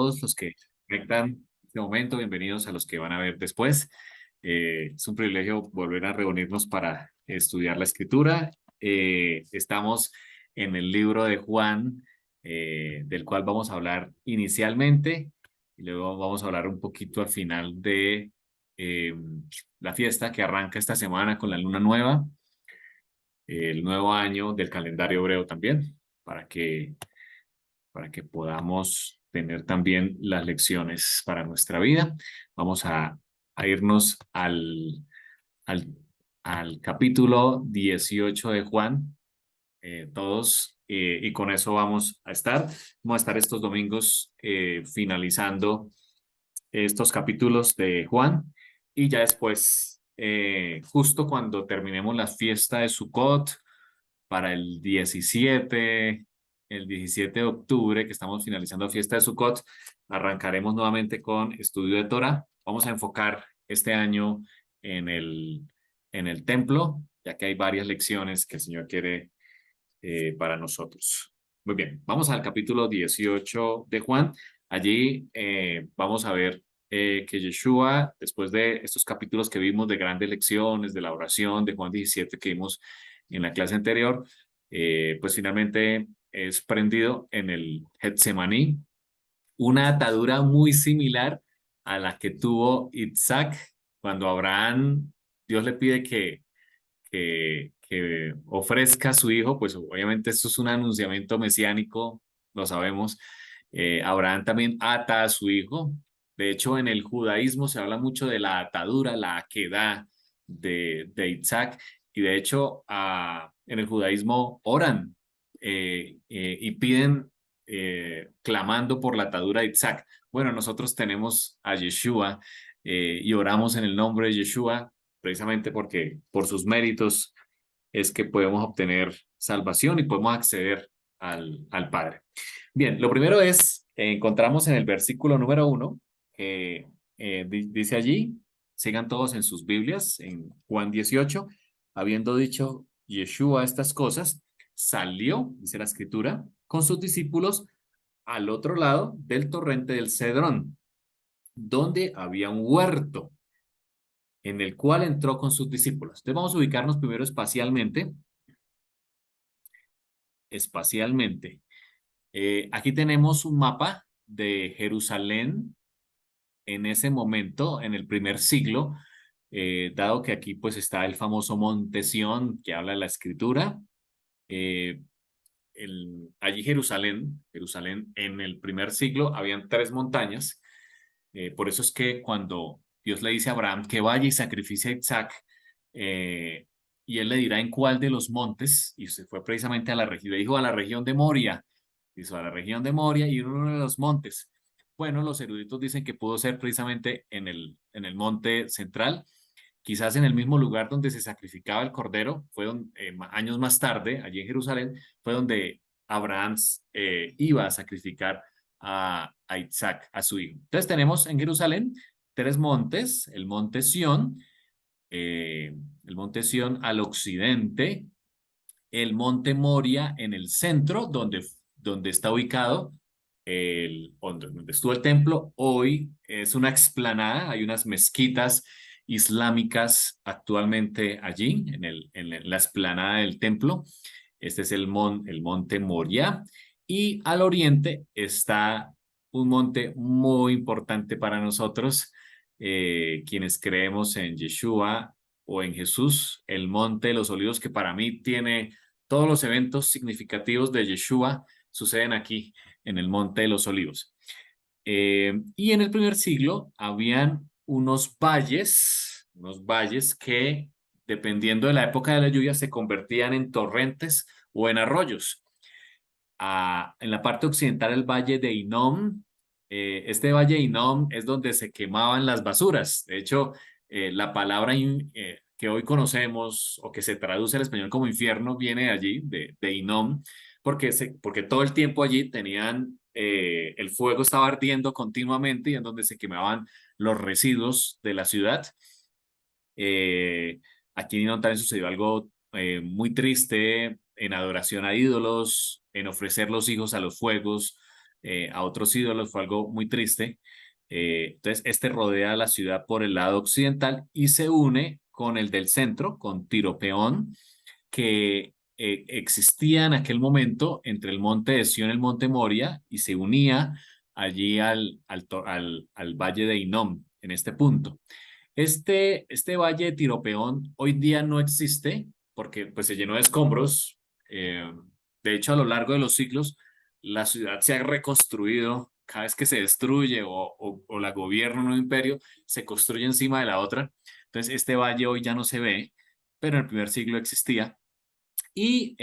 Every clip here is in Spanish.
todos los que conectan en este momento, bienvenidos a los que van a ver después. Es un privilegio volver a reunirnos para estudiar la escritura. Estamos en el libro de Juan, del cual vamos a hablar inicialmente y luego vamos a hablar un poquito al final de eh, la fiesta que arranca esta semana con la luna nueva, el nuevo año del calendario hebreo también, para que podamos tener también las lecciones para nuestra vida. Vamos a irnos al, al capítulo 18 de Juan, todos, y con eso vamos a estar estos domingos finalizando estos capítulos de Juan, y ya después, justo cuando terminemos la fiesta de Sukkot, para el 17 de octubre, que estamos finalizando la fiesta de Sukkot, arrancaremos nuevamente con estudio de Torah. Vamos a enfocar este año en el templo, ya que hay varias lecciones que el Señor quiere para nosotros. Muy bien, vamos al capítulo 18 de Juan. Allí vamos a ver que Yeshua, después de estos capítulos que vimos de grandes lecciones, de la oración de Juan 17 que vimos en la clase anterior, pues finalmente es prendido en el Getsemaní, una atadura muy similar a la que tuvo Isaac cuando Abraham, Dios le pide que ofrezca a su hijo. Pues obviamente esto es un anunciamiento mesiánico, lo sabemos. Abraham también ata a su hijo. De hecho, en el judaísmo se habla mucho de la atadura, la aquedá de Isaac, y de hecho en el judaísmo oran y piden, clamando por la atadura de Isaac. Bueno, nosotros tenemos a Yeshua y oramos en el nombre de Yeshua, precisamente porque por sus méritos es que podemos obtener salvación y podemos acceder al Padre. Bien, lo primero es, encontramos en el versículo número 1, que dice allí, sigan todos en sus Biblias, en Juan 18, habiendo dicho Yeshua estas cosas, salió, dice la escritura, con sus discípulos al otro lado del torrente del Cedrón, donde había un huerto en el cual entró con sus discípulos. Entonces vamos a ubicarnos primero espacialmente. Aquí tenemos un mapa de Jerusalén en ese momento, en el primer siglo, dado que aquí pues está el famoso monte Sión que habla de la escritura. Eh, Allí Jerusalén en el primer siglo habían tres montañas. Por eso es que cuando Dios le dice a Abraham que vaya y sacrifique a Isaac, eh, y él le dirá en cuál de los montes, y se fue precisamente a la región, le dijo a la región de Moria, hizo a la región de Moria y uno de los montes. Bueno, los eruditos dicen que pudo ser precisamente en el monte central, quizás en el mismo lugar donde se sacrificaba el cordero. Años más tarde, allí en Jerusalén, fue donde Abraham iba a sacrificar a Isaac, a su hijo. Entonces tenemos en Jerusalén tres montes: el monte Sión al occidente, el monte Moria en el centro, donde está ubicado donde estuvo el templo. Hoy es una explanada, hay unas mezquitas islámicas actualmente allí, en la explanada del templo. Este es el monte Moria, y al oriente está un monte muy importante para nosotros, quienes creemos en Yeshua o en Jesús, el monte de los olivos, que para mí tiene todos los eventos significativos de Yeshua, suceden aquí en el monte de los olivos. Y en el primer siglo habían unos valles que, dependiendo de la época de la lluvia, se convertían en torrentes o en arroyos. En la parte occidental, el valle de Hinnom. Este valle de Hinnom es donde se quemaban las basuras. De hecho, la palabra que hoy conocemos, o que se traduce al español como infierno, viene de allí, de Hinnom, porque todo el tiempo allí el fuego estaba ardiendo continuamente, y en donde se quemaban los residuos de la ciudad. Eh, Aquí en Hinnom también sucedió algo muy triste en adoración a ídolos, en ofrecer los hijos a los fuegos, a otros ídolos, fue algo muy triste. Entonces, este rodea la ciudad por el lado occidental y se une con el del centro, con Tiropeón, que existía en aquel momento entre el monte de Sión y el monte Moria y se unía allí al valle de Hinnom, en este punto. Este valle de Tiropeón hoy día no existe porque pues, se llenó de escombros. De hecho, a lo largo de los siglos, la ciudad se ha reconstruido. Cada vez que se destruye o la gobierna un imperio, se construye encima de la otra. Entonces, este valle hoy ya no se ve, pero en el primer siglo existía. Y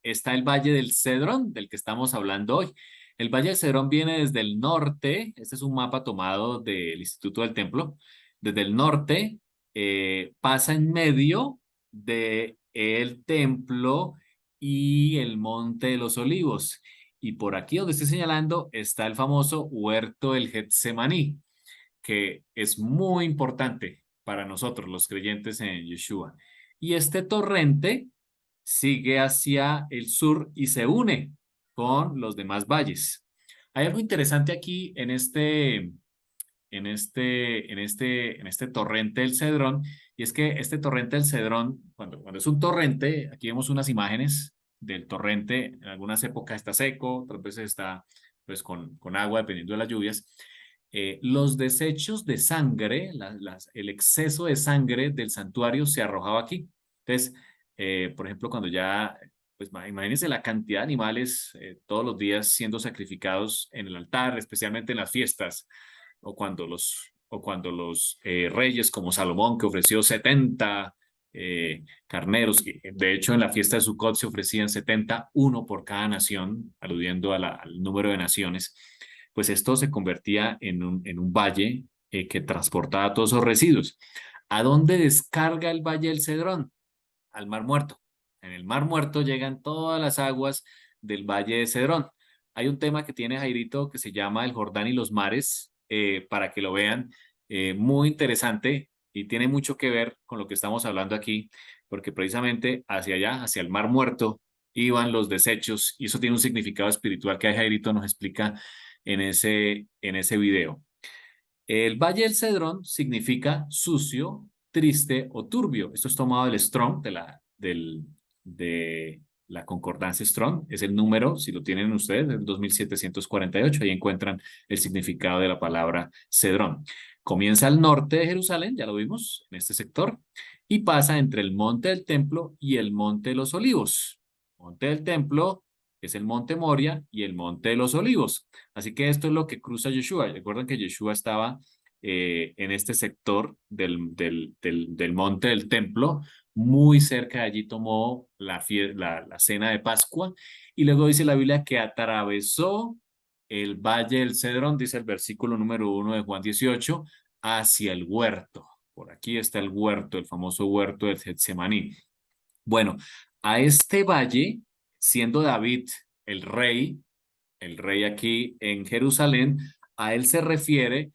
está el Valle del Cedrón, del que estamos hablando hoy. El Valle del Cedrón viene desde el norte. Este es un mapa tomado del Instituto del Templo. Desde el norte pasa en medio de el templo y el Monte de los Olivos. Y por aquí donde estoy señalando está el famoso Huerto del Getsemaní, que es muy importante para nosotros, los creyentes en Yeshua. Y este torrente sigue hacia el sur y se une con los demás valles. Hay algo interesante aquí en este torrente del Cedrón, y es que este torrente del Cedrón, cuando es un torrente, aquí vemos unas imágenes del torrente, en algunas épocas está seco, otras veces está pues con agua, dependiendo de las lluvias. Los desechos de sangre, el exceso de sangre del santuario se arrojaba aquí. Entonces, por ejemplo, cuando ya, pues imagínense la cantidad de animales todos los días siendo sacrificados en el altar, especialmente en las fiestas, o cuando los reyes como Salomón, que ofreció 70 carneros, y de hecho en la fiesta de Sucot se ofrecían 70, uno por cada nación, aludiendo al número de naciones, pues esto se convertía en un valle que transportaba todos esos residuos. ¿A dónde descarga el Valle del Cedrón? Al Mar Muerto. En el Mar Muerto llegan todas las aguas del Valle de Cedrón. Hay un tema que tiene Jairito que se llama El Jordán y los mares, para que lo vean, muy interesante y tiene mucho que ver con lo que estamos hablando aquí, porque precisamente hacia allá, hacia el Mar Muerto, iban los desechos y eso tiene un significado espiritual que Jairito nos explica en ese video. El Valle del Cedrón significa sucio, triste o turbio. Esto es tomado del Strong, de la concordancia Strong. Es el número, si lo tienen ustedes, el 2748. Ahí encuentran el significado de la palabra Cedrón. Comienza al norte de Jerusalén, ya lo vimos, en este sector, y pasa entre el monte del templo y el monte de los olivos. Monte del templo es el monte Moria y el monte de los olivos. Así que esto es lo que cruza Yeshua. Recuerden que Yeshua estaba en este sector del monte del templo, muy cerca de allí tomó la cena de Pascua, y luego dice la Biblia que atravesó el valle del Cedrón, dice el versículo número 1 de Juan 18, hacia el huerto. Por aquí está el huerto, el famoso huerto del Getsemaní. Bueno, a este valle, siendo David el rey, aquí en Jerusalén, a él se refiere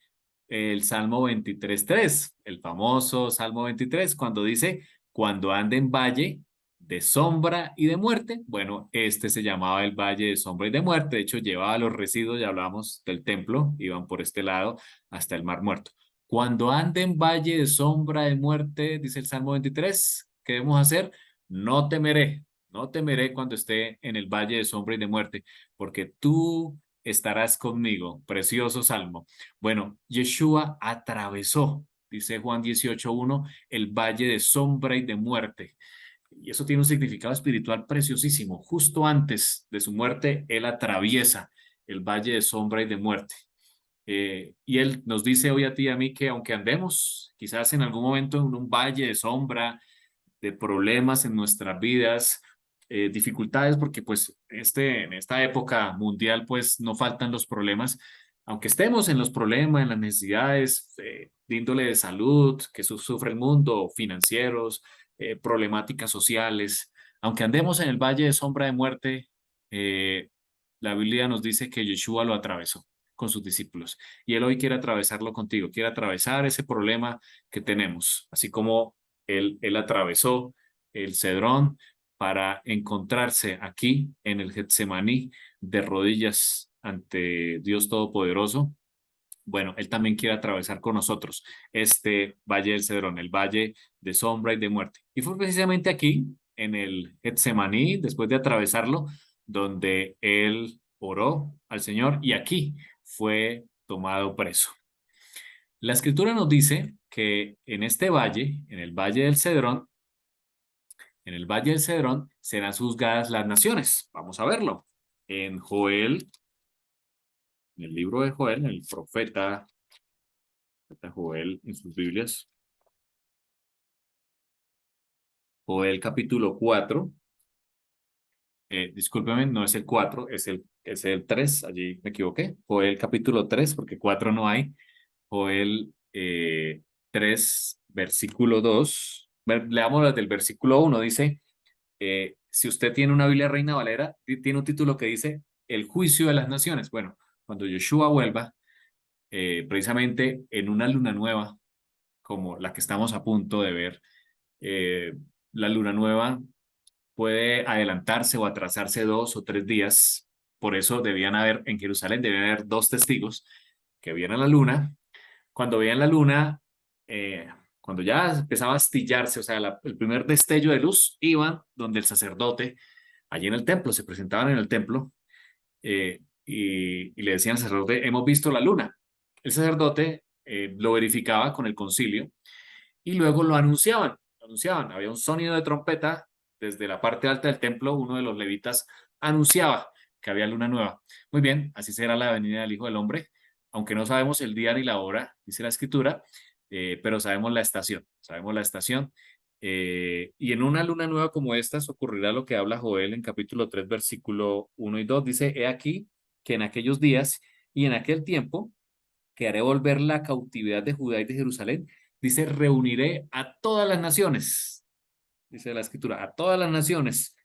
el Salmo 23:3, el famoso Salmo 23, cuando dice, cuando ande en valle de sombra y de muerte. Bueno, este se llamaba el valle de sombra y de muerte. De hecho, llevaba los residuos, ya hablamos del templo, iban por este lado hasta el Mar Muerto. Cuando ande en valle de sombra de muerte, dice el Salmo 23, ¿qué debemos hacer? No temeré, no temeré cuando esté en el valle de sombra y de muerte, porque tú estarás conmigo. Precioso salmo. Bueno, Yeshua atravesó, dice Juan 18:1, el valle de sombra y de muerte. Y eso tiene un significado espiritual preciosísimo. Justo antes de su muerte, él atraviesa el valle de sombra y de muerte. Y él nos dice hoy a ti y a mí que aunque andemos quizás en algún momento en un valle de sombra, de problemas en nuestras vidas, dificultades, porque pues en esta época mundial pues no faltan los problemas, aunque estemos en los problemas, en las necesidades de índole de salud que sufre el mundo, financieros, problemáticas sociales, aunque andemos en el valle de sombra de muerte, la Biblia nos dice que Yeshua lo atravesó con sus discípulos y él hoy quiere atravesarlo contigo, quiere atravesar ese problema que tenemos, así como él atravesó el Cedrón para encontrarse aquí en el Getsemaní de rodillas ante Dios Todopoderoso, bueno, Él también quiere atravesar con nosotros este valle del Cedrón, el valle de sombra y de muerte. Y fue precisamente aquí, en el Getsemaní, después de atravesarlo, donde Él oró al Señor y aquí fue tomado preso. La escritura nos dice que en este valle, en el valle del Cedrón, en el valle del Cedrón serán juzgadas las naciones. Vamos a verlo. En Joel, en el libro de Joel, el profeta Joel en sus Biblias, Joel capítulo 4, discúlpeme, no es el 4, es el 3, allí me equivoqué. Joel capítulo 3, porque 4 no hay. Joel 3, versículo 2. Leamos desde el versículo 1, dice, si usted tiene una Biblia Reina Valera, tiene un título que dice El juicio de las naciones. Bueno, cuando Yeshua vuelva, precisamente en una luna nueva, como la que estamos a punto de ver, eh, la luna nueva puede adelantarse o atrasarse 2 o 3 días. Por eso debían haber, en Jerusalén, debían haber 2 testigos que vieran la luna. Cuando veían la luna, eh, cuando ya empezaba a astillarse, o sea, el primer destello de luz, iban donde el sacerdote, allí en el templo, se presentaban en el templo y le decían al sacerdote, hemos visto la luna. El sacerdote lo verificaba con el concilio y luego lo anunciaban. Lo anunciaban. Había un sonido de trompeta desde la parte alta del templo. Uno de los levitas anunciaba que había luna nueva. Muy bien, así será la venida del Hijo del Hombre, aunque no sabemos el día ni la hora, dice la Escritura, pero sabemos la estación. Sabemos la estación. Y en una luna nueva como esta ocurrirá lo que habla Joel en capítulo 3, versículo 1 y 2. Dice, he aquí que en aquellos días y en aquel tiempo que haré volver la cautividad de Judá y de Jerusalén. Dice, reuniré a todas las naciones, dice la escritura, a todas las naciones,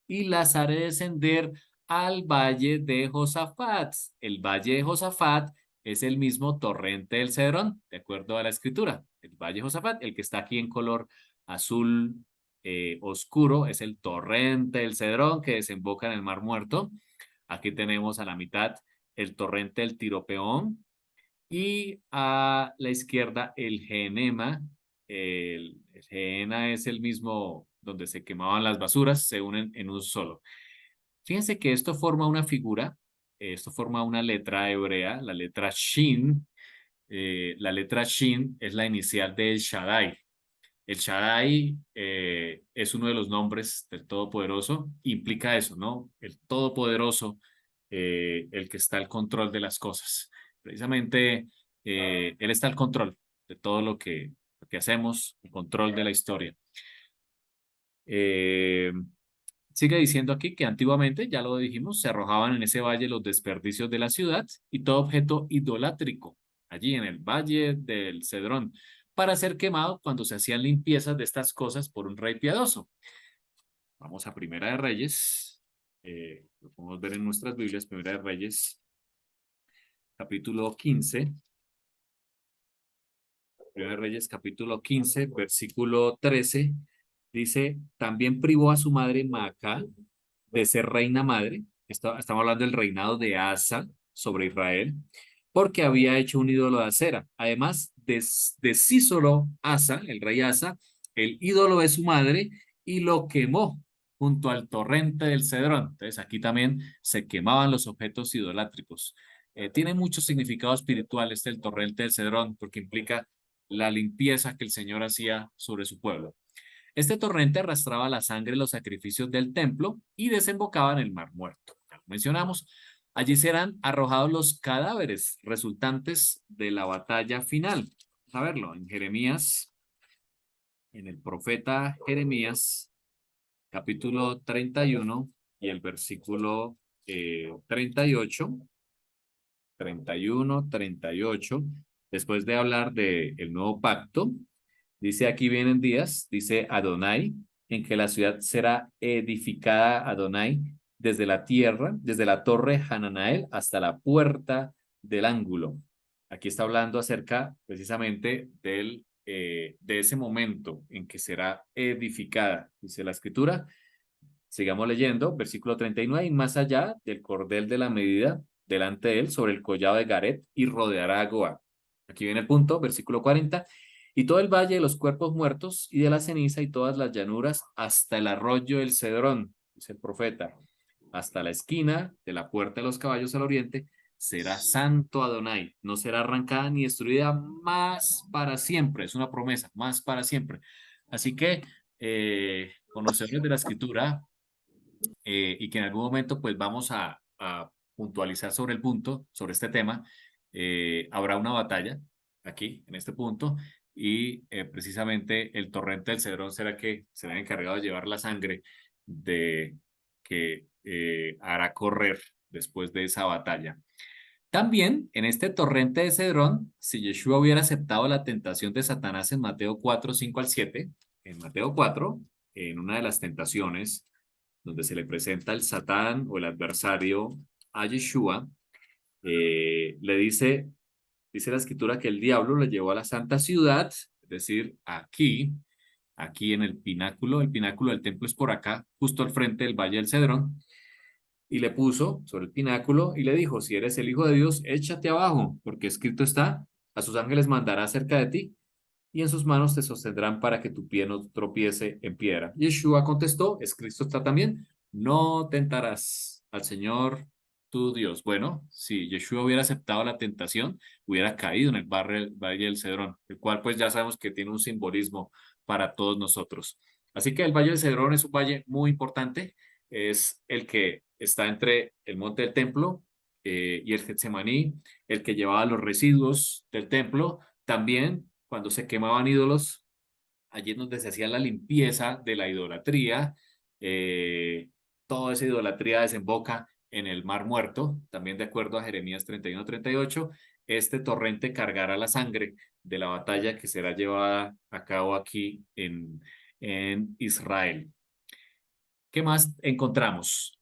y las haré descender al valle de Josafat. El valle de Josafat es el mismo torrente del Cedrón, de acuerdo a la escritura. El valle de Josafat, el que está aquí en color azul oscuro, es el torrente del Cedrón que desemboca en el Mar Muerto. Aquí tenemos a la mitad el torrente del Tiropeón, y a la izquierda el Genema. El Gena es el mismo donde se quemaban las basuras, se unen en un solo. Fíjense que esto forma una figura, esto forma una letra hebrea, la letra Shin. La letra Shin es la inicial de El Shaddai. El Shaddai es uno de los nombres del Todopoderoso, implica eso, ¿no? El Todopoderoso, el que está al control de las cosas. Precisamente, Él está al control de todo lo que hacemos, el control de la historia. Eh, Sigue diciendo aquí que antiguamente, ya lo dijimos, se arrojaban en ese valle los desperdicios de la ciudad y todo objeto idolátrico, allí en el valle del Cedrón, para ser quemado cuando se hacían limpiezas de estas cosas por un rey piadoso. Vamos a Primera de Reyes, lo podemos ver en nuestras Biblias, Primera de Reyes, capítulo 15. Primera de Reyes, capítulo 15, versículo 13, dice, también privó a su madre Maaca de ser reina madre. Estamos hablando del reinado de Asa sobre Israel, porque había hecho un ídolo de acera. Además, deshízolo Asa, el rey Asa, el ídolo de su madre, y lo quemó junto al torrente del Cedrón. Entonces, aquí también se quemaban los objetos idolátricos. Tiene mucho significado espiritual este el torrente del Cedrón, porque implica la limpieza que el Señor hacía sobre su pueblo. Este torrente arrastraba la sangre de los sacrificios del templo y desembocaba en el Mar Muerto. Ya lo mencionamos. Allí serán arrojados los cadáveres resultantes de la batalla final. Vamos a verlo en Jeremías, en el profeta Jeremías, capítulo 31 y el versículo 38, 31, 38, después de hablar del nuevo pacto. Dice, aquí vienen días, dice Adonai, en que la ciudad será edificada, Adonai, desde la tierra, desde la torre Hananael hasta la puerta del ángulo. Aquí está hablando acerca precisamente de ese momento en que será edificada, dice la escritura. Sigamos leyendo, versículo 39, y más allá del cordel de la medida, delante de él sobre el collado de Garet y rodeará a Goa. Aquí viene el punto, versículo 40. Y todo el valle de los cuerpos muertos y de la ceniza y todas las llanuras hasta el arroyo del Cedrón, dice el profeta, hasta la esquina de la puerta de los caballos al oriente, será santo Adonai, no será arrancada ni destruida más para siempre, es una promesa, más para siempre. Así que, conocedores de la escritura, y que en algún momento pues vamos a puntualizar sobre el punto, sobre este tema, habrá una batalla aquí, en este punto, y precisamente el torrente del Cedrón será que será encargado de llevar la sangre de que hará correr después de esa batalla. También en este torrente de Cedrón, si Yeshua hubiera aceptado la tentación de Satanás en Mateo 4 5 al 7, en Mateo 4 en una de las tentaciones, donde se le presenta el Satán o el adversario a Yeshua, le dice la escritura que el diablo le llevó a la santa ciudad, es decir, aquí en el pináculo del templo es por acá, justo al frente del Valle del Cedrón, y le puso sobre el pináculo y le dijo, si eres el Hijo de Dios, échate abajo, porque escrito está, a sus ángeles mandará cerca de ti, y en sus manos te sostendrán para que tu pie no tropiece en piedra. Yeshua contestó, escrito está también, no tentarás al Señor tu Dios. Bueno, si Yeshua hubiera aceptado la tentación, hubiera caído en el Valle del Cedrón, el cual pues ya sabemos que tiene un simbolismo para todos nosotros. Así que el Valle del Cedrón es un valle muy importante, es el que está entre el monte del templo y el Getsemaní, el que llevaba los residuos del templo. También cuando se quemaban ídolos, allí es donde se hacía la limpieza de la idolatría. eh, Toda esa idolatría desemboca en el Mar Muerto, también de acuerdo a Jeremías 31-38, este torrente cargará la sangre de la batalla que será llevada a cabo aquí en Israel. ¿Qué más encontramos?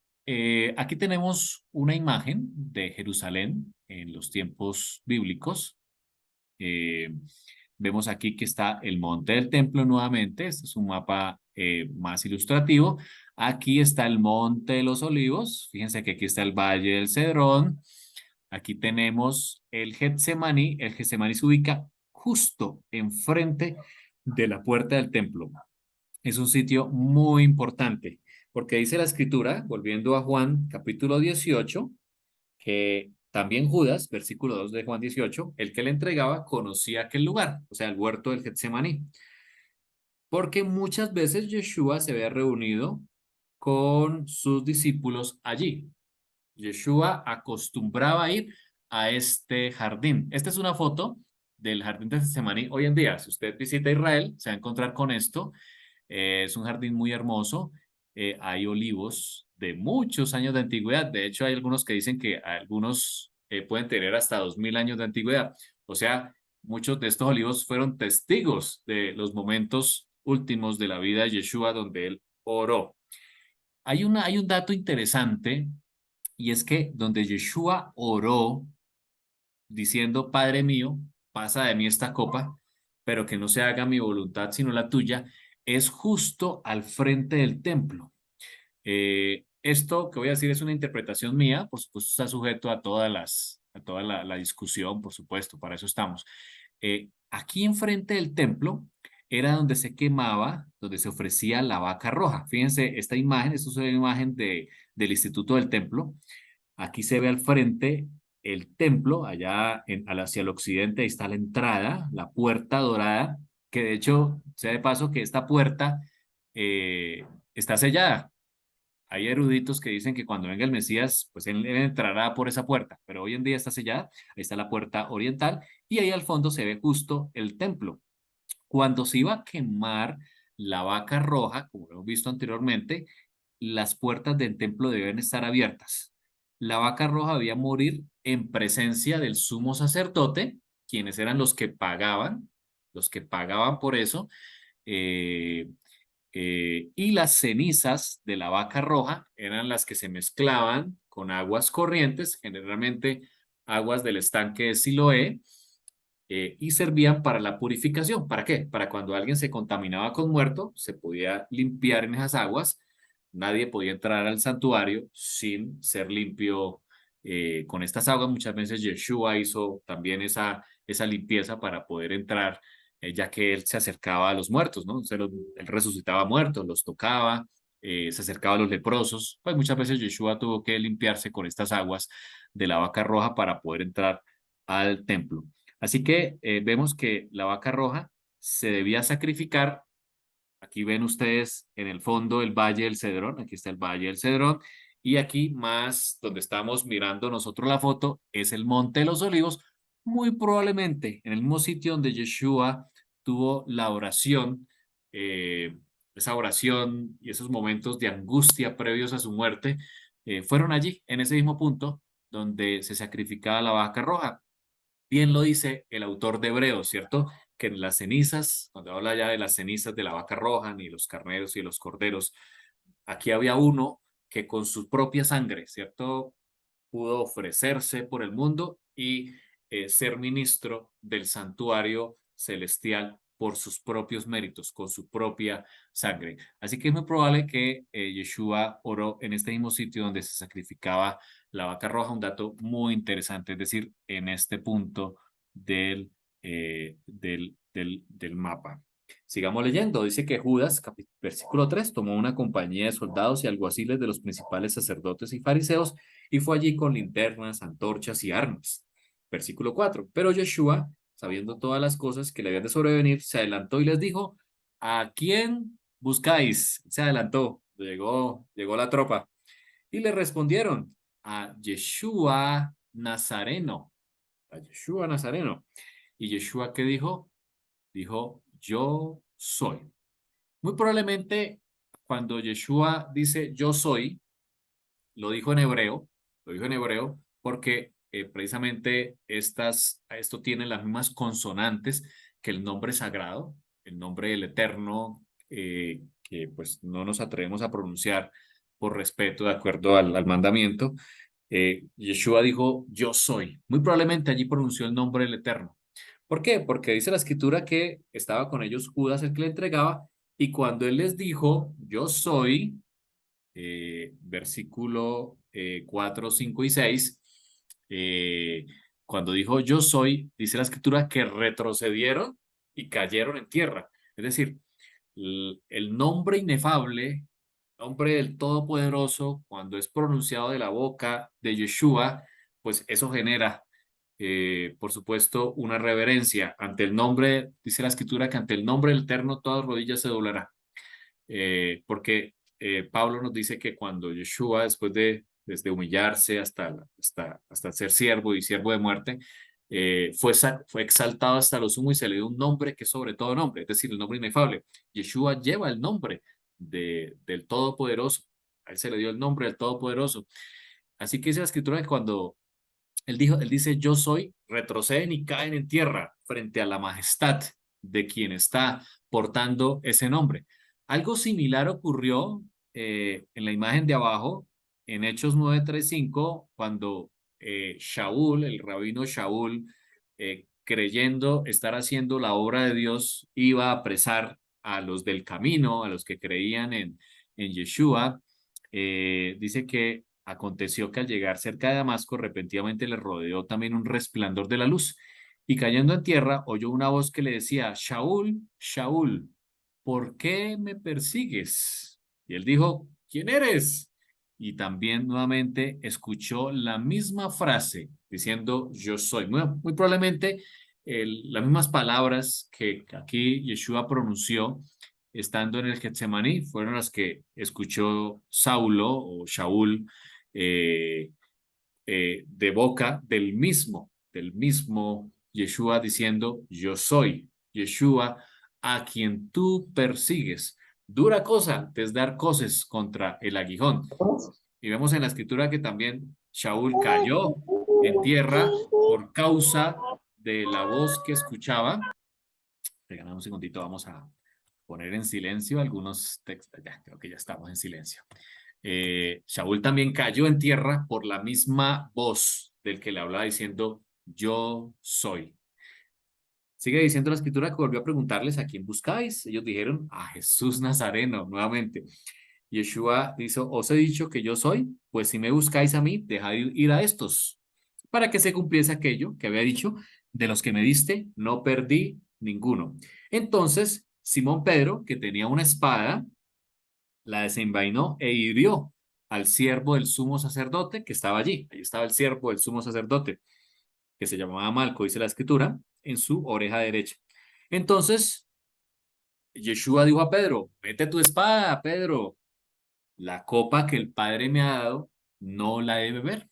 Aquí tenemos una imagen de Jerusalén en los tiempos bíblicos. Eh, Vemos aquí que está el monte del templo nuevamente. Este es un mapa más ilustrativo. Aquí está el monte de los olivos. Fíjense que aquí está el valle del Cedrón. Aquí tenemos el Getsemaní. El Getsemaní se ubica justo enfrente de la puerta del templo. Es un sitio muy importante porque dice la escritura, volviendo a Juan capítulo 18, que también Judas, versículo 2 de Juan 18, el que le entregaba conocía aquel lugar, o sea, el huerto del Getsemaní, porque muchas veces Yeshua se había reunido con sus discípulos allí. Yeshua acostumbraba ir a este jardín. Esta es una foto del jardín de Getsemaní hoy en día. Si usted visita Israel, se va a encontrar con esto. Es un jardín muy hermoso. Hay olivos de muchos años de antigüedad. De hecho, hay algunos que dicen que algunos pueden tener hasta 2000 años de antigüedad. O sea, muchos de estos olivos fueron testigos de los momentos últimos de la vida de Yeshua donde él oró. Hay un dato interesante y es que donde Yeshua oró diciendo, Padre mío, pasa de mí esta copa, pero que no se haga mi voluntad sino la tuya, es justo al frente del templo. Esto que voy a decir es una interpretación mía, por supuesto está sujeto a toda la discusión, por supuesto, para eso estamos. Aquí enfrente del templo era donde se quemaba, donde se ofrecía la vaca roja. Fíjense, esta imagen, esto es una imagen del Instituto del Templo. Aquí se ve al frente el templo, allá hacia el occidente, ahí está la entrada, la puerta dorada, que de hecho, sea de paso que esta puerta está sellada. Hay eruditos que dicen que cuando venga el Mesías, pues él entrará por esa puerta, pero hoy en día está sellada. Ahí está la puerta oriental y ahí al fondo se ve justo el templo. Cuando se iba a quemar la vaca roja, como lo hemos visto anteriormente, las puertas del templo deben estar abiertas. La vaca roja debía morir en presencia del sumo sacerdote, quienes eran los que pagaban por eso, eh, y las cenizas de la vaca roja eran las que se mezclaban con aguas corrientes, generalmente aguas del estanque de Siloé, y servían para la purificación. ¿Para qué? Para cuando alguien se contaminaba con muerto, se podía limpiar en esas aguas. Nadie podía entrar al santuario sin ser limpio con estas aguas. Muchas veces Yeshua hizo también esa limpieza para poder entrar, ya que él se acercaba a los muertos, ¿no? Él resucitaba muertos, los tocaba, se acercaba a los leprosos. Pues muchas veces Yeshua tuvo que limpiarse con estas aguas de la vaca roja para poder entrar al templo. Así que vemos que la vaca roja se debía sacrificar. Aquí ven ustedes en el fondo el Valle del Cedrón, aquí está el Valle del Cedrón, y aquí más donde estamos mirando nosotros la foto es el Monte de los Olivos, muy probablemente en el mismo sitio donde Yeshua tuvo la oración, eh, esa oración y esos momentos de angustia previos a su muerte, fueron allí, en ese mismo punto donde se sacrificaba la vaca roja. Bien lo dice el autor de Hebreos, ¿cierto? Que en las cenizas, cuando habla ya de las cenizas de la vaca roja, ni los carneros y los corderos, aquí había uno que con su propia sangre, ¿cierto? Pudo ofrecerse por el mundo y ser ministro del santuario celestial por sus propios méritos, con su propia sangre. Así que es muy probable que Yeshua oró en este mismo sitio donde se sacrificaba la vaca roja, un dato muy interesante, es decir, en este punto del mapa. Sigamos leyendo. Dice que Judas, versículo 3, tomó una compañía de soldados y alguaciles de los principales sacerdotes y fariseos y fue allí con linternas, antorchas y armas. Versículo 4. Pero Yeshua, sabiendo todas las cosas que le habían de sobrevenir, se adelantó y les dijo, ¿a quién buscáis? Se adelantó, llegó la tropa. Y le respondieron, a Yeshua Nazareno. A Yeshua Nazareno. ¿Y Yeshua qué dijo? Dijo, yo soy. Muy probablemente cuando Yeshua dice yo soy, lo dijo en hebreo, lo dijo en hebreo porque precisamente esto tiene las mismas consonantes que el nombre sagrado, el nombre del Eterno, que pues no nos atrevemos a pronunciar por respeto, de acuerdo al mandamiento. Yeshua dijo, yo soy. Muy probablemente allí pronunció el nombre del Eterno. ¿Por qué? Porque dice la escritura que estaba con ellos Judas el que le entregaba y cuando él les dijo, yo soy, versículo 4, 5 y 6, cuando dijo yo soy, dice la escritura que retrocedieron y cayeron en tierra. Es decir, el nombre inefable, nombre del Todopoderoso, cuando es pronunciado de la boca de Yeshua, pues eso genera, por supuesto, una reverencia ante el nombre, dice la escritura que ante el nombre del Eterno todas rodillas se doblará. Porque Pablo nos dice que cuando Yeshua, después de desde humillarse hasta ser siervo y siervo de muerte, fue exaltado hasta lo sumo y se le dio un nombre que es sobre todo nombre, es decir, el nombre inefable. Yeshua lleva el nombre del Todopoderoso. A él se le dio el nombre del Todopoderoso. Así que dice la escritura que cuando él dice, yo soy, retroceden y caen en tierra frente a la majestad de quien está portando ese nombre. Algo similar ocurrió en la imagen de abajo, en Hechos 9:35, cuando Shaul, el rabino Shaul, creyendo estar haciendo la obra de Dios, iba a apresar a los del camino, a los que creían en Yeshua. Dice que aconteció que al llegar cerca de Damasco, repentinamente le rodeó también un resplandor de la luz, y cayendo en tierra, oyó una voz que le decía, Shaul, Shaul, ¿por qué me persigues? Y él dijo, ¿quién eres? Y también nuevamente escuchó la misma frase diciendo, yo soy. Muy probablemente las mismas palabras que aquí Yeshua pronunció estando en el Getsemaní fueron las que escuchó Saulo o Shaul eh, de boca del mismo Yeshua diciendo, yo soy Yeshua a quien tú persigues. Dura cosa es dar coces contra el aguijón. Y vemos en la escritura que también Shaul cayó en tierra por causa de la voz que escuchaba. Regalamos un segundito, vamos a poner en silencio algunos textos. Ya, creo que ya estamos en silencio. Shaul también cayó en tierra por la misma voz del que le hablaba diciendo, yo soy. Sigue diciendo la escritura que volvió a preguntarles a quién buscáis. Ellos dijeron a Jesús Nazareno nuevamente. Yeshua dice, os he dicho que yo soy, pues si me buscáis a mí, dejad ir a estos, para que se cumpliese aquello que había dicho, de los que me diste, no perdí ninguno. Entonces, Simón Pedro, que tenía una espada, la desenvainó e hirió al siervo del sumo sacerdote que estaba allí. Allí estaba el siervo del sumo sacerdote, que se llamaba Malco, dice la escritura, en su oreja derecha. Entonces, Yeshua dijo a Pedro, mete tu espada, Pedro, la copa que el Padre me ha dado, no la he de beber.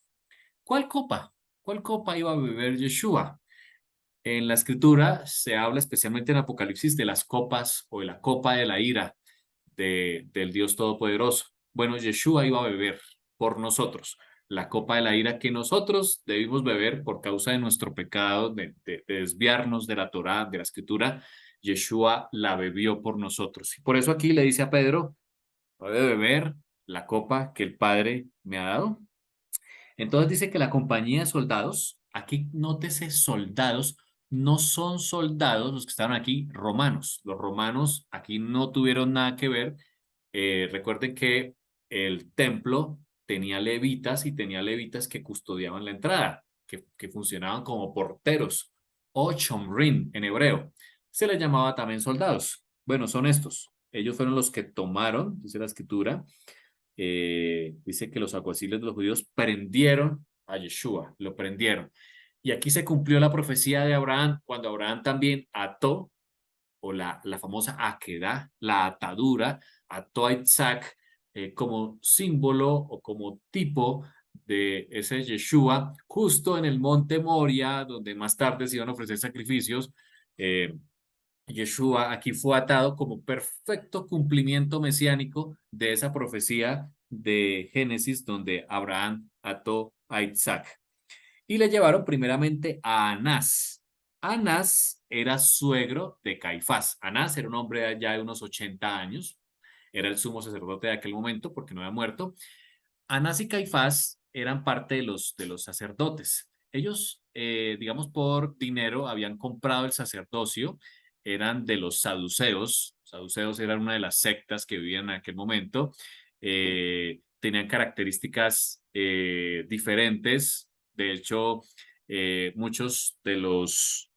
¿Cuál copa? ¿Cuál copa iba a beber Yeshua? En la escritura se habla especialmente en Apocalipsis de las copas o de la copa de la ira del Dios Todopoderoso. Bueno, Yeshua iba a beber por nosotros la copa de la ira que nosotros debimos beber por causa de nuestro pecado, de desviarnos de la Torá, de la escritura. Yeshua la bebió por nosotros. Y por eso aquí le dice a Pedro, ¿puede beber la copa que el Padre me ha dado? Entonces dice que la compañía de soldados, aquí nótese soldados, no son soldados los que estaban aquí romanos. Los romanos aquí no tuvieron nada que ver. Recuerden que el templo tenía levitas y tenía levitas que custodiaban la entrada, que funcionaban como porteros, o chomrin en hebreo. Se les llamaba también soldados. Bueno, son estos. Ellos fueron los que tomaron, dice la escritura, dice que los alguaciles de los judíos prendieron a Yeshua, lo prendieron. Y aquí se cumplió la profecía de Abraham, cuando Abraham también ató, o la famosa Akedah, la atadura, ató a Isaac como símbolo o como tipo de ese Yeshua, justo en el monte Moria, donde más tarde se iban a ofrecer sacrificios. eh, Yeshua aquí fue atado como perfecto cumplimiento mesiánico de esa profecía de Génesis donde Abraham ató a Isaac. Y le llevaron primeramente a Anás. Anás era suegro de Caifás. Anás era un hombre ya de unos 80 años. Era el sumo sacerdote de aquel momento porque no había muerto. Anás y Caifás eran parte de los sacerdotes. Ellos, digamos, por dinero habían comprado el sacerdocio, eran de los saduceos. Saduceos eran una de las sectas que vivían en aquel momento. Tenían características diferentes. De hecho, muchos de los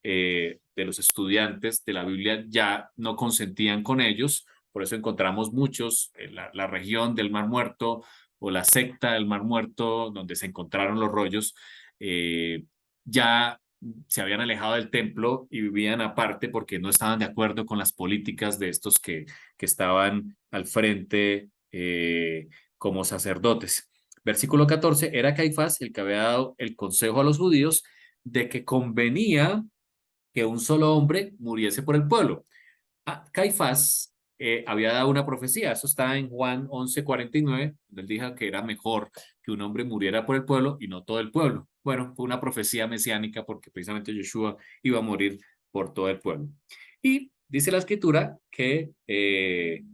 estudiantes de la Biblia ya no consentían con ellos. Por eso encontramos muchos en la región del Mar Muerto o la secta del Mar Muerto, donde se encontraron los rollos, ya se habían alejado del templo y vivían aparte porque no estaban de acuerdo con las políticas de estos que estaban al frente como sacerdotes. Versículo 14, era Caifás el que había dado el consejo a los judíos de que convenía que un solo hombre muriese por el pueblo. Caifás había dado una profecía, eso está en Juan 11:49, donde él dijo que era mejor que un hombre muriera por el pueblo y no todo el pueblo. Bueno, fue una profecía mesiánica porque precisamente Yeshua iba a morir por todo el pueblo. Y dice la escritura que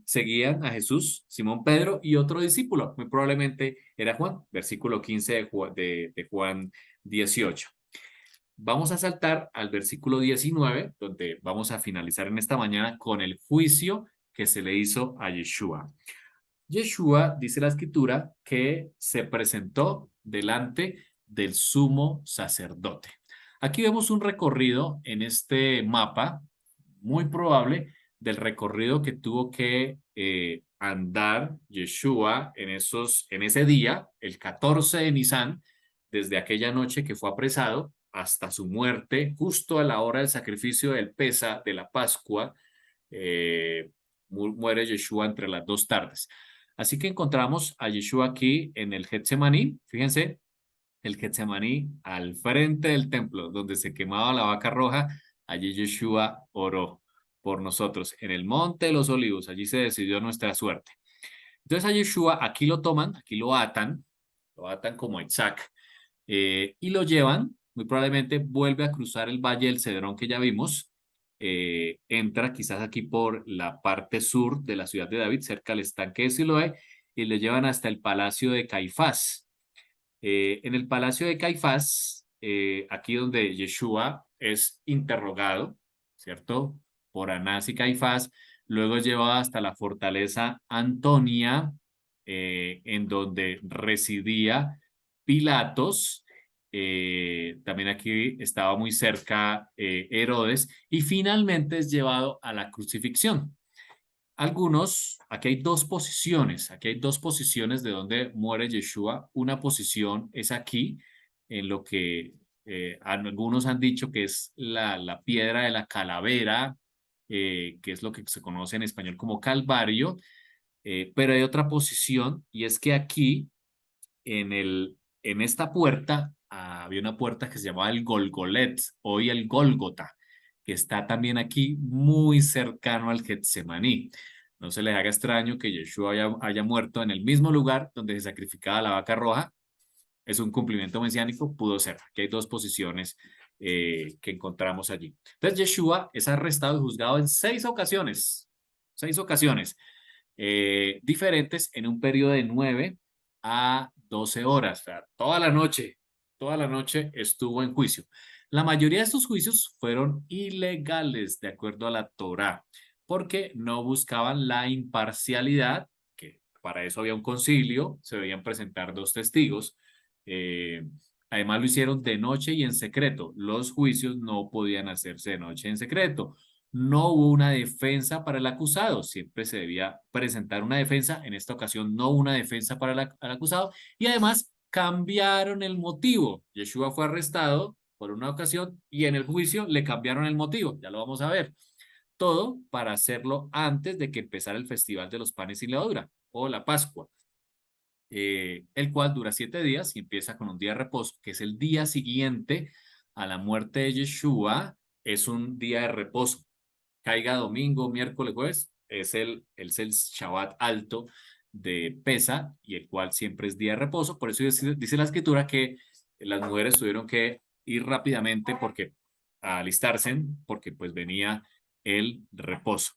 seguían a Jesús, Simón Pedro y otro discípulo, muy probablemente era Juan, versículo 15 de Juan 18. Vamos a saltar al versículo 19, donde vamos a finalizar en esta mañana con el juicio que se le hizo a Yeshua. Yeshua, dice la escritura, que se presentó delante del sumo sacerdote. Aquí vemos un recorrido en este mapa, muy probable, del recorrido que tuvo que andar Yeshua en ese día, el 14 de Nisan, desde aquella noche que fue apresado hasta su muerte, justo a la hora del sacrificio del Pesa, de la Pascua, muere Yeshua entre las dos tardes. Así que encontramos a Yeshua aquí en el Getsemaní. Fíjense, el Getsemaní al frente del templo, donde se quemaba la vaca roja. Allí Yeshua oró por nosotros en el Monte de los Olivos. Allí se decidió nuestra suerte. Entonces a Yeshua aquí lo toman, aquí lo atan como a Isaac y lo llevan. Muy probablemente vuelve a cruzar el Valle del Cedrón que ya vimos. Entra quizás aquí por la parte sur de la ciudad de David, cerca del estanque de Siloé, y le llevan hasta el palacio de Caifás. En el palacio de Caifás, aquí donde Yeshua es interrogado, ¿cierto? Por Anás y Caifás, luego es llevado hasta la fortaleza Antonia, en donde residía Pilatos. También aquí estaba muy cerca Herodes, y finalmente es llevado a la crucifixión. Aquí hay dos posiciones de donde muere Yeshua. Una posición es aquí, en lo que algunos han dicho que es la piedra de la calavera, que es lo que se conoce en español como Calvario, pero hay otra posición, y es que aquí, en esta puerta, había una puerta que se llamaba el Golgolet, hoy el Gólgota, que está también aquí muy cercano al Getsemaní. No se les haga extraño que Yeshua haya muerto en el mismo lugar donde se sacrificaba la vaca roja. Es un cumplimiento mesiánico, pudo ser. Aquí hay dos posiciones que encontramos allí. Entonces, Yeshua es arrestado y juzgado en 6 ocasiones diferentes, en un periodo de 9 a 12 horas. O sea, toda la noche estuvo en juicio. La mayoría de estos juicios fueron ilegales, de acuerdo a la Torá, porque no buscaban la imparcialidad, que para eso había un concilio, se debían presentar dos testigos. Eh, Además, lo hicieron de noche y en secreto. Los juicios no podían hacerse de noche y en secreto. No hubo una defensa para el acusado, siempre se debía presentar una defensa, en esta ocasión no hubo una defensa para el acusado, y además cambiaron el motivo. Yeshua fue arrestado por una ocasión y en el juicio le cambiaron el motivo, ya lo vamos a ver. Todo para hacerlo antes de que empezara el Festival de los Panes sin Levadura o la Pascua, el cual dura 7 días y empieza con un día de reposo, que es el día siguiente a la muerte de Yeshua. Es un día de reposo, caiga domingo, miércoles, jueves, es el Shabbat alto de Pesa, y el cual siempre es día de reposo. Por eso dice la escritura que las mujeres tuvieron que ir rápidamente porque a alistarse, porque pues venía el reposo.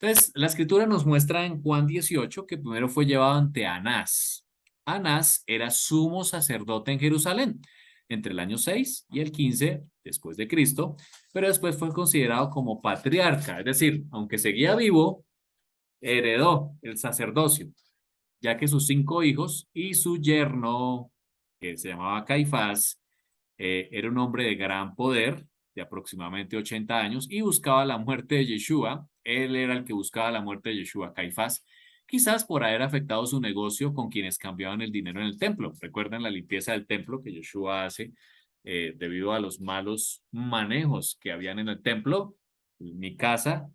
Entonces, la escritura nos muestra en Juan 18 que primero fue llevado ante Anás. Anás era sumo sacerdote en Jerusalén entre el año 6 y el 15 después de Cristo, pero después fue considerado como patriarca, es decir, aunque seguía vivo, heredó el sacerdocio, ya que sus 5 hijos y su yerno, que se llamaba Caifás, era un hombre de gran poder, de aproximadamente 80 años, y buscaba la muerte de Yeshua. Él era el que buscaba la muerte de Yeshua, Caifás, quizás por haber afectado su negocio con quienes cambiaban el dinero en el templo. Recuerden la limpieza del templo que Yeshua hace debido a los malos manejos que habían en el templo. Mi casa,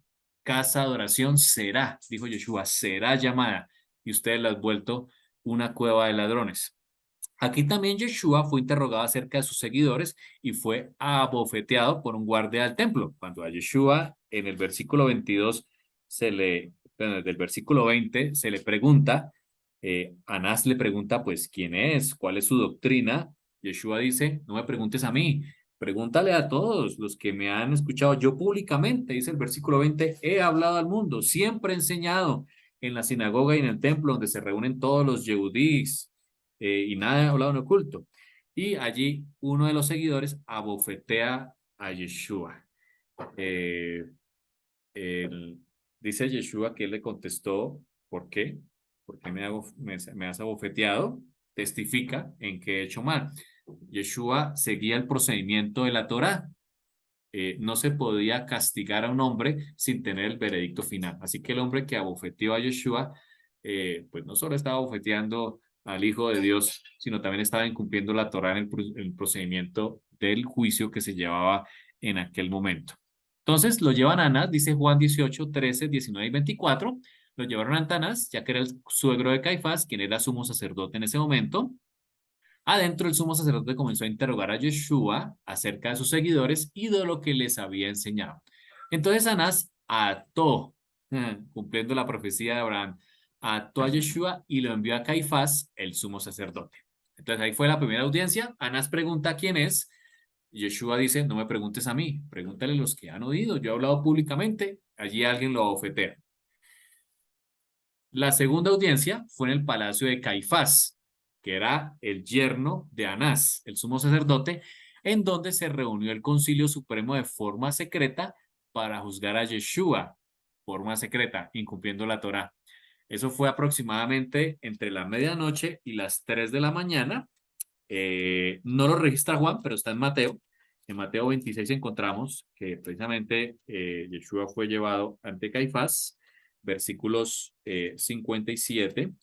casa de oración será, dijo Yeshua, será llamada, y ustedes la han vuelto una cueva de ladrones. Aquí también Yeshua fue interrogado acerca de sus seguidores y fue abofeteado por un guardia del templo. Cuando a Yeshua en el versículo 22 del versículo 20 se le pregunta, Anás le pregunta pues quién es, cuál es su doctrina. Yeshua dice, no me preguntes a mí, pregúntale a todos los que me han escuchado. Yo públicamente, dice el versículo 20, he hablado al mundo, siempre he enseñado en la sinagoga y en el templo donde se reúnen todos los yehudís, y nada he hablado en oculto. Y allí uno de los seguidores abofetea a Yeshua. Eh, el- Dice Yeshua que él le contestó, ¿por qué? ¿Por qué me has abofeteado? Testifica en que he hecho mal. Yeshua seguía el procedimiento de la Torá. No se podía castigar a un hombre sin tener el veredicto final. Así que el hombre que abofeteó a Yeshua, pues no solo estaba abofeteando al Hijo de Dios, sino también estaba incumpliendo la Torá en el procedimiento del juicio que se llevaba en aquel momento. Entonces lo llevan a Anás, dice Juan 18, 13, 19 y 24. Lo llevaron a Anás, ya que era el suegro de Caifás, quien era sumo sacerdote en ese momento. Adentro, el sumo sacerdote comenzó a interrogar a Yeshua acerca de sus seguidores y de lo que les había enseñado. Entonces Anás ató, cumpliendo la profecía de Abraham, ató a Yeshua y lo envió a Caifás, el sumo sacerdote. Entonces ahí fue la primera audiencia. Anás pregunta quién es. Yeshua dice, no me preguntes a mí, pregúntale a los que han oído. Yo he hablado públicamente, allí alguien lo abofetea. La segunda audiencia fue en el palacio de Caifás, que era el yerno de Anás, el sumo sacerdote, en donde se reunió el concilio supremo de forma secreta para juzgar a Yeshua, forma secreta, incumpliendo la Torá. Eso fue aproximadamente entre la medianoche y las 3 de la mañana. No lo registra Juan, pero está en Mateo. En Mateo 26 encontramos que precisamente Yeshua fue llevado ante Caifás, versículos 57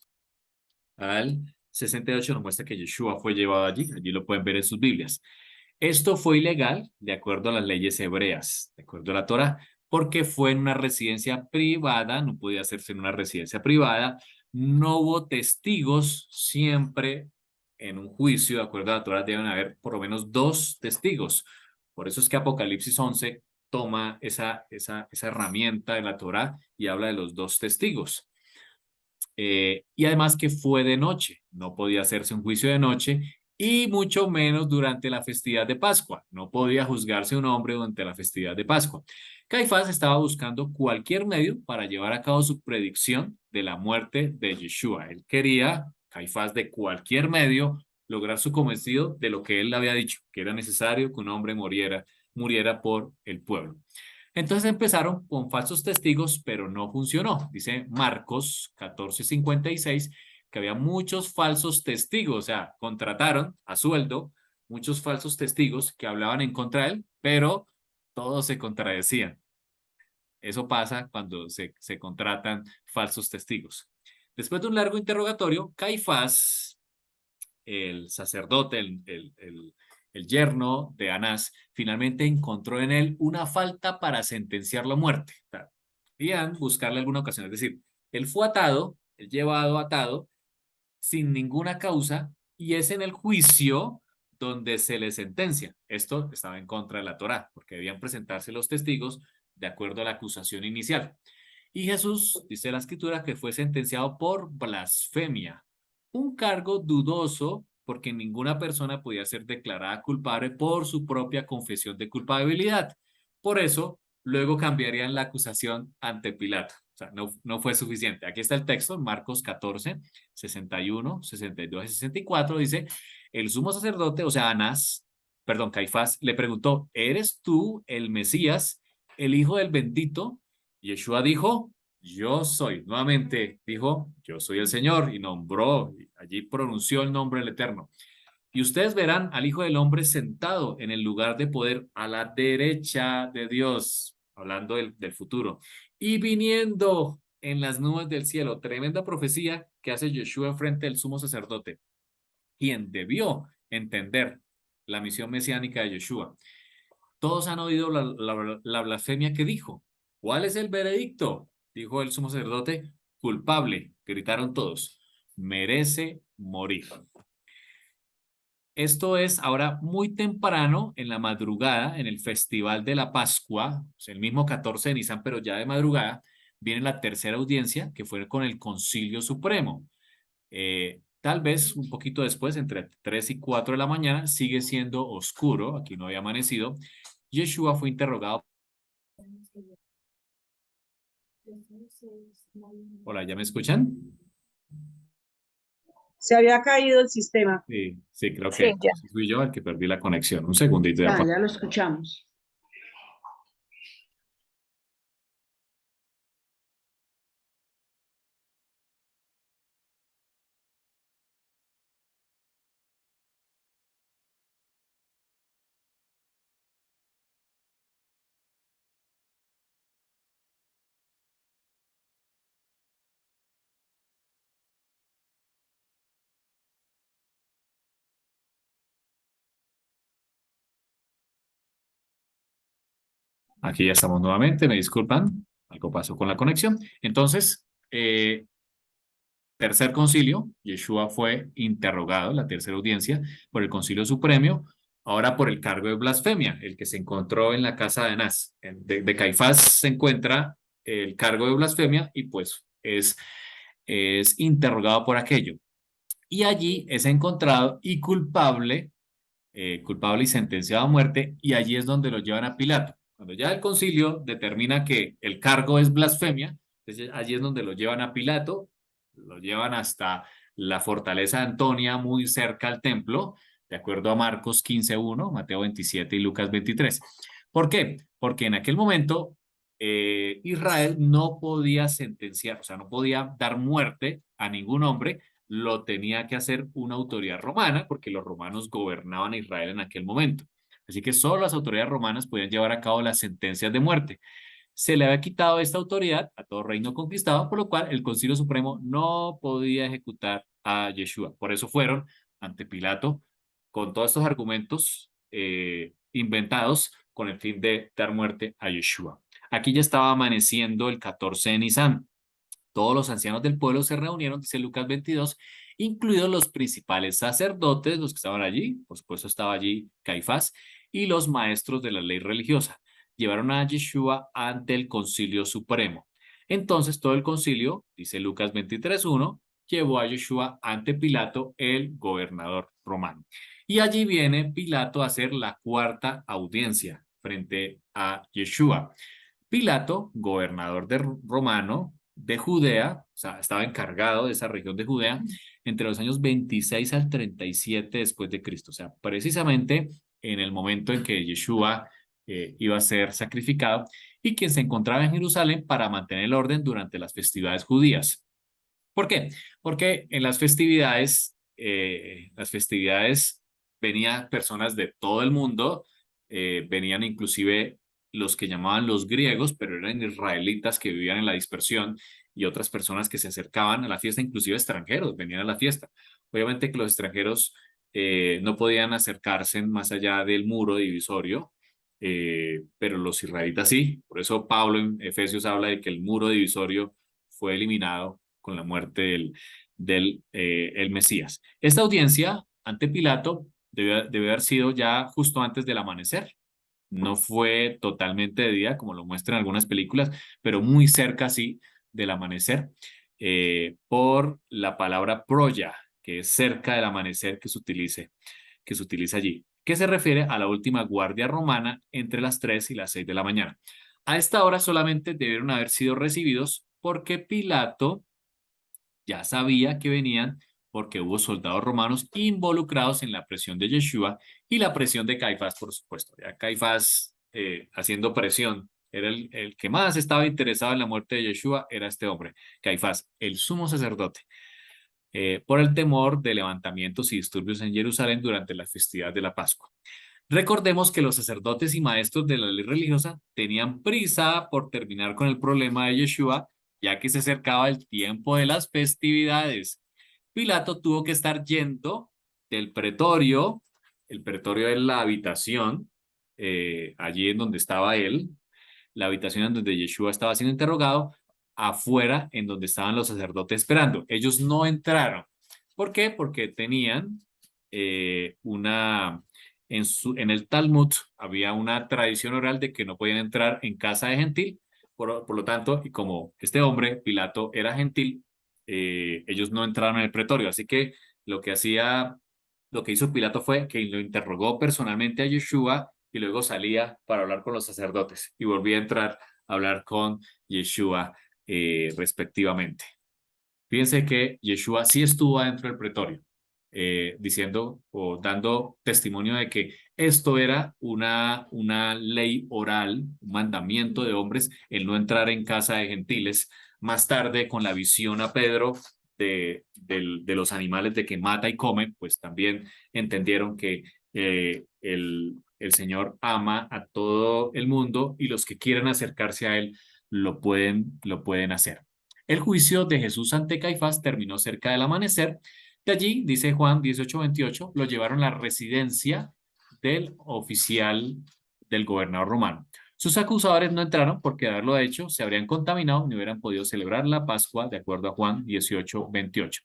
al 68 nos muestra que Yeshua fue llevado allí. Allí lo pueden ver en sus Biblias. Esto fue ilegal de acuerdo a las leyes hebreas, de acuerdo a la Torá, porque fue en una residencia privada, no podía hacerse en una residencia privada, no hubo testigos, siempre en un juicio, de acuerdo a la Torá, deben haber por lo menos 2 testigos. Por eso es que Apocalipsis 11 toma esa herramienta de la Torá y habla de los 2 testigos. Y además que fue de noche, no podía hacerse un juicio de noche y mucho menos durante la festividad de Pascua. No podía juzgarse un hombre durante la festividad de Pascua. Caifás estaba buscando cualquier medio para llevar a cabo su predicción de la muerte de Yeshua. Él quería, Caifás, de cualquier medio lograr su cometido de lo que él había dicho, que era necesario que un hombre muriera por el pueblo. Entonces empezaron con falsos testigos, pero no funcionó. Dice Marcos 14:56 que había muchos falsos testigos, o sea, contrataron a sueldo muchos falsos testigos que hablaban en contra de él, pero todos se contradecían. Eso pasa cuando se contratan falsos testigos. Después de un largo interrogatorio, Caifás, el sacerdote, el yerno de Anás, finalmente encontró en él una falta para sentenciarlo a muerte. O sea, querían buscarle alguna ocasión. Es decir, él fue atado, él llevado atado, sin ninguna causa, y es en el juicio donde se le sentencia. Esto estaba en contra de la Torá, porque debían presentarse los testigos de acuerdo a la acusación inicial. Y Jesús, dice la escritura, que fue sentenciado por blasfemia, un cargo dudoso porque ninguna persona podía ser declarada culpable por su propia confesión de culpabilidad. Por eso, luego cambiarían la acusación ante Pilato. O sea, no fue suficiente. Aquí está el texto, Marcos 14, 61, 62 y 64, dice, el sumo sacerdote, o sea, Caifás, le preguntó, ¿eres tú el Mesías, el hijo del bendito? Yeshua dijo, yo soy. Nuevamente dijo, yo soy el Señor, y nombró, allí pronunció el nombre del Eterno. Y ustedes verán al Hijo del Hombre sentado en el lugar de poder a la derecha de Dios, hablando del futuro, y viniendo en las nubes del cielo. Tremenda profecía que hace Yeshua frente al sumo sacerdote, quien debió entender la misión mesiánica de Yeshua. Todos han oído la blasfemia que dijo. ¿Cuál es el veredicto? Dijo el sumo sacerdote. Culpable, gritaron todos. Merece morir. Esto es ahora muy temprano en la madrugada, en el Festival de la Pascua, el mismo 14 de Nisan, pero ya de madrugada, viene la tercera audiencia, que fue con el Concilio Supremo. Tal vez un poquito después, entre 3 y 4 de la mañana, sigue siendo oscuro, aquí no había amanecido. Yeshua fue interrogado. Hola, ¿ya me escuchan? Se había caído el sistema. Sí, creo Sí, que ya. fui yo el que perdí la conexión. Un segundito. Ya lo escuchamos. Aquí ya estamos nuevamente, me disculpan, algo pasó con la conexión. Entonces, tercer concilio, Yeshua fue interrogado, la tercera audiencia, por el Concilio Supremo, ahora por el cargo de blasfemia, el que se encontró en la casa de Anás. De Caifás se encuentra el cargo de blasfemia y pues es interrogado por aquello. Y allí es encontrado y culpable y sentenciado a muerte, y allí es donde lo llevan a Pilato. Cuando ya el concilio determina que el cargo es blasfemia, entonces allí es donde lo llevan a Pilato, lo llevan hasta la fortaleza de Antonia, muy cerca al templo, de acuerdo a Marcos 15:1, Mateo 27 y Lucas 23. ¿Por qué? Porque en aquel momento Israel no podía sentenciar, o sea, no podía dar muerte a ningún hombre, lo tenía que hacer una autoridad romana, porque los romanos gobernaban a Israel en aquel momento. Así que solo las autoridades romanas podían llevar a cabo las sentencias de muerte. Se le había quitado esta autoridad a todo reino conquistado, por lo cual el Concilio Supremo no podía ejecutar a Yeshua. Por eso fueron ante Pilato con todos estos argumentos inventados con el fin de dar muerte a Yeshua. Aquí ya estaba amaneciendo el 14 de Nisan. Todos los ancianos del pueblo se reunieron, dice Lucas 22, incluidos los principales sacerdotes, los que estaban allí, por supuesto estaba allí Caifás, y los maestros de la ley religiosa. Llevaron a Yeshua ante el concilio supremo. Entonces todo el concilio, dice Lucas 23:1, llevó a Yeshua ante Pilato, el gobernador romano. Y allí viene Pilato a hacer la cuarta audiencia frente a Yeshua. Pilato, gobernador romano de Judea, o sea, estaba encargado de esa región de Judea entre los años 26 al 37 después de Cristo, o sea, precisamente en el momento en que Yeshua iba a ser sacrificado y quien se encontraba en Jerusalén para mantener el orden durante las festividades judías. ¿Por qué? Porque en las festividades venían personas de todo el mundo, venían inclusive los que llamaban los griegos, pero eran israelitas que vivían en la dispersión y otras personas que se acercaban a la fiesta, inclusive extranjeros, venían a la fiesta. Obviamente que los extranjeros no podían acercarse más allá del muro divisorio, pero los israelitas sí. Por eso Pablo en Efesios habla de que el muro divisorio fue eliminado con la muerte el Mesías. Esta audiencia ante Pilato debe haber sido ya justo antes del amanecer. No fue totalmente de día, como lo muestran algunas películas, pero muy cerca, sí, del amanecer, por la palabra proya, que es cerca del amanecer que se utiliza allí, que se refiere a la última guardia romana entre las 3 y las 6 de la mañana. A esta hora solamente debieron haber sido recibidos porque Pilato ya sabía que venían porque hubo soldados romanos involucrados en la presión de Yeshua y la presión de Caifás, por supuesto. Ya Caifás haciendo presión, era el que más estaba interesado en la muerte de Yeshua, era este hombre, Caifás, el sumo sacerdote, por el temor de levantamientos y disturbios en Jerusalén durante la festividad de la Pascua. Recordemos que los sacerdotes y maestros de la ley religiosa tenían prisa por terminar con el problema de Yeshua, ya que se acercaba el tiempo de las festividades. Pilato tuvo que estar yendo del pretorio, el pretorio es la habitación, allí en donde estaba él, la habitación en donde Yeshua estaba siendo interrogado, afuera en donde estaban los sacerdotes esperando. Ellos no entraron. ¿Por qué? Porque tenían en el Talmud había una tradición oral de que no podían entrar en casa de gentil, por lo tanto, y como este hombre, Pilato, era gentil, ellos no entraron en el pretorio, así que lo que lo que hizo Pilato fue que lo interrogó personalmente a Yeshua y luego salía para hablar con los sacerdotes y volvía a entrar a hablar con Yeshua respectivamente. Fíjense que Yeshua sí estuvo adentro del pretorio, diciendo o dando testimonio de que esto era una ley oral, un mandamiento de hombres, el no entrar en casa de gentiles. Más tarde, con la visión a Pedro de los animales de que mata y come, pues también entendieron que el Señor ama a todo el mundo y los que quieren acercarse a Él lo pueden hacer. El juicio de Jesús ante Caifás terminó cerca del amanecer. De allí, dice Juan 18:28, lo llevaron a la residencia del oficial del gobernador romano. Sus acusadores no entraron porque de haberlo hecho se habrían contaminado y no hubieran podido celebrar la Pascua de acuerdo a Juan 18:28.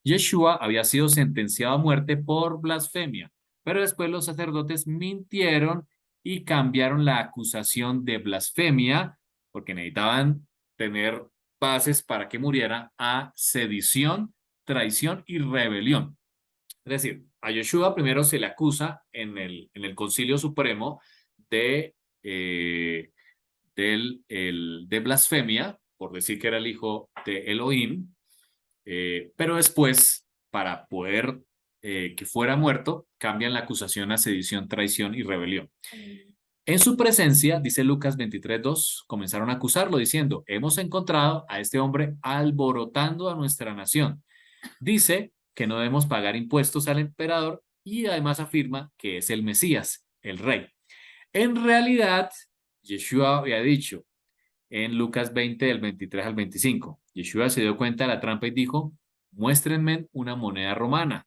Yeshua había sido sentenciado a muerte por blasfemia, pero después los sacerdotes mintieron y cambiaron la acusación de blasfemia porque necesitaban tener bases para que muriera a sedición, traición y rebelión. Es decir, a Yeshua primero se le acusa en el Concilio Supremo de, eh, de blasfemia, por decir que era el hijo de Elohim, pero después, para poder que fuera muerto, cambian la acusación a sedición, traición y rebelión. En su presencia, dice Lucas 23:2, comenzaron a acusarlo diciendo, hemos encontrado a este hombre alborotando a nuestra nación. Dice que no debemos pagar impuestos al emperador y además afirma que es el Mesías, el rey. En realidad, Yeshua había dicho en Lucas 20, del 23 al 25, Yeshua se dio cuenta de la trampa y dijo, muéstrenme una moneda romana.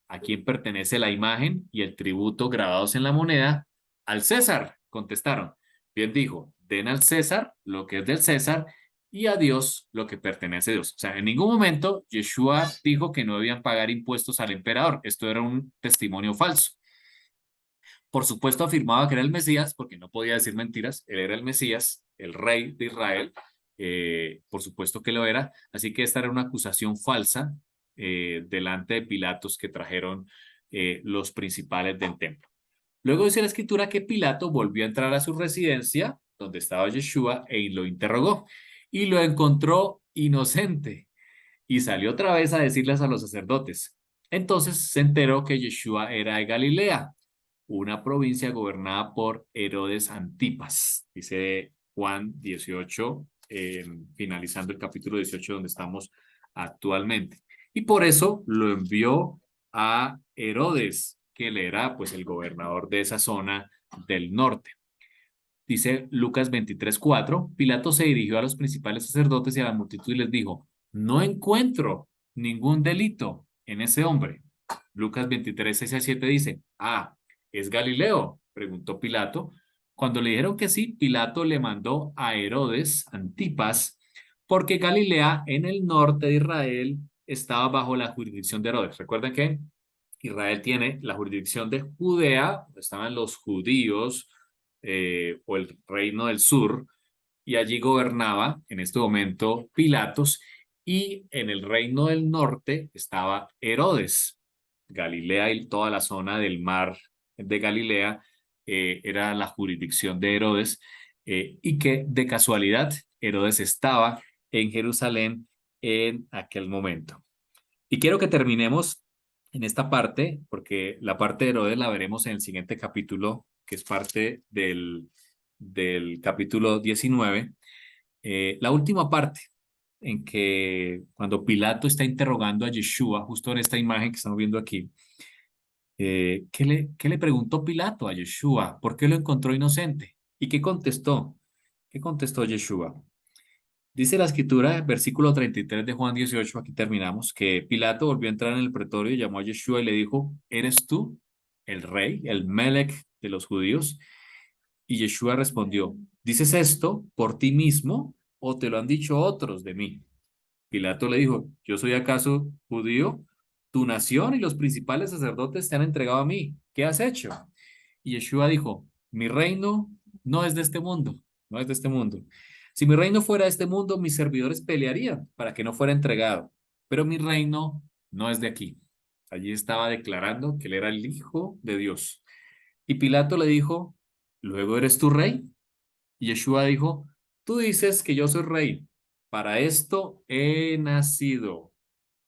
¿A quién pertenece la imagen y el tributo grabados en la moneda? Al César, contestaron. Bien dijo, den al César lo que es del César y a Dios lo que pertenece a Dios. O sea, en ningún momento Yeshua dijo que no debían pagar impuestos al emperador. Esto era un testimonio falso. Por supuesto, afirmaba que era el Mesías, porque no podía decir mentiras. Él era el Mesías, el rey de Israel. Por supuesto que lo era. Así que esta era una acusación falsa delante de Pilatos que trajeron los principales del templo. Luego dice la escritura que Pilato volvió a entrar a su residencia, donde estaba Yeshua, y lo interrogó. Y lo encontró inocente. Y salió otra vez a decirles a los sacerdotes. Entonces se enteró que Yeshua era de Galilea, una provincia gobernada por Herodes Antipas, dice Juan 18, finalizando el capítulo 18 donde estamos actualmente. Y por eso lo envió a Herodes, que él era pues el gobernador de esa zona del norte. Dice Lucas 23:4, Pilato se dirigió a los principales sacerdotes y a la multitud y les dijo, no encuentro ningún delito en ese hombre. Lucas 23:6-7 dice, ¿es Galileo? Preguntó Pilato. Cuando le dijeron que sí, Pilato le mandó a Herodes Antipas, porque Galilea en el norte de Israel estaba bajo la jurisdicción de Herodes. Recuerden que Israel tiene la jurisdicción de Judea, donde estaban los judíos, o el reino del sur, y allí gobernaba en este momento Pilatos, y en el reino del norte estaba Herodes. Galilea y toda la zona del mar de Galilea era la jurisdicción de Herodes, y que de casualidad Herodes estaba en Jerusalén en aquel momento. Y quiero que terminemos en esta parte, porque la parte de Herodes la veremos en el siguiente capítulo, que es parte del capítulo 19. La última parte, en que cuando Pilato está interrogando a Yeshua, justo en esta imagen que estamos viendo aquí, ¿qué le preguntó Pilato a Yeshua? ¿Por qué lo encontró inocente? ¿Y qué contestó? ¿Qué contestó Yeshua? Dice la escritura, versículo 33 de Juan 18, aquí terminamos, que Pilato volvió a entrar en el pretorio, llamó a Yeshua y le dijo, ¿eres tú el rey, el Melech de los judíos? Y Yeshua respondió, ¿dices esto por ti mismo o te lo han dicho otros de mí? Pilato le dijo, ¿yo soy acaso judío? Tu nación y los principales sacerdotes te han entregado a mí. ¿Qué has hecho? Y Yeshua dijo, mi reino no es de este mundo, no es de este mundo. Si mi reino fuera de este mundo, mis servidores pelearían para que no fuera entregado, pero mi reino no es de aquí. Allí estaba declarando que él era el Hijo de Dios. Y Pilato le dijo, ¿luego eres tú rey? Y Yeshua dijo, tú dices que yo soy rey. Para esto he nacido.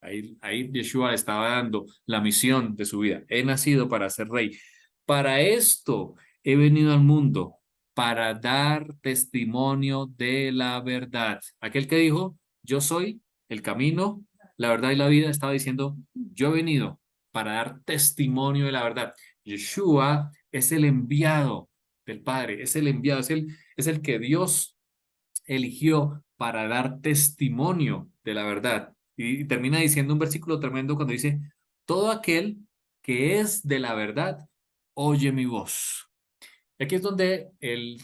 Ahí Yeshua le estaba dando la misión de su vida. He nacido para ser rey. Para esto he venido al mundo, para dar testimonio de la verdad. Aquel que dijo, yo soy el camino, la verdad y la vida, estaba diciendo, yo he venido para dar testimonio de la verdad. Yeshua es el enviado del Padre, es el enviado, es el que Dios eligió para dar testimonio de la verdad. Y termina diciendo un versículo tremendo cuando dice, todo aquel que es de la verdad, oye mi voz. Aquí es donde el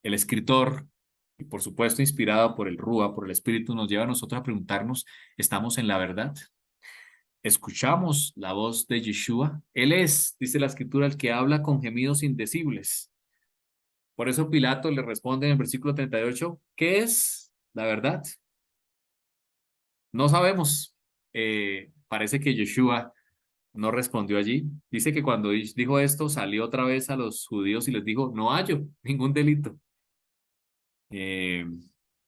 escritor, y por supuesto inspirado por el Rúa, por el Espíritu, nos lleva a nosotros a preguntarnos, ¿estamos en la verdad? ¿Escuchamos la voz de Yeshua? Él es, dice la escritura, el que habla con gemidos indecibles. Por eso Pilato le responde en el versículo 38, ¿qué es la verdad? No sabemos. Parece que Yeshua no respondió allí. Dice que cuando dijo esto, salió otra vez a los judíos y les dijo, no hallo ningún delito. Eh,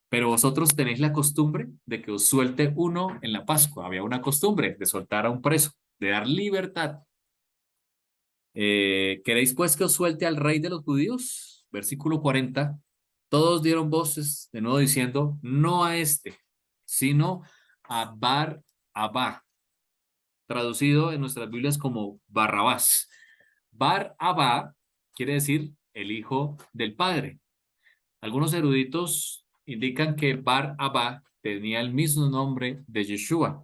pero vosotros tenéis la costumbre de que os suelte uno en la Pascua. Había una costumbre de soltar a un preso, de dar libertad. ¿Queréis pues que os suelte al rey de los judíos? Versículo 40. Todos dieron voces de nuevo diciendo, no a este, sino a Bar Abá, traducido en nuestras Biblias como Barrabás. Bar Abá quiere decir el hijo del padre. Algunos eruditos indican que Bar Abá tenía el mismo nombre de Yeshua.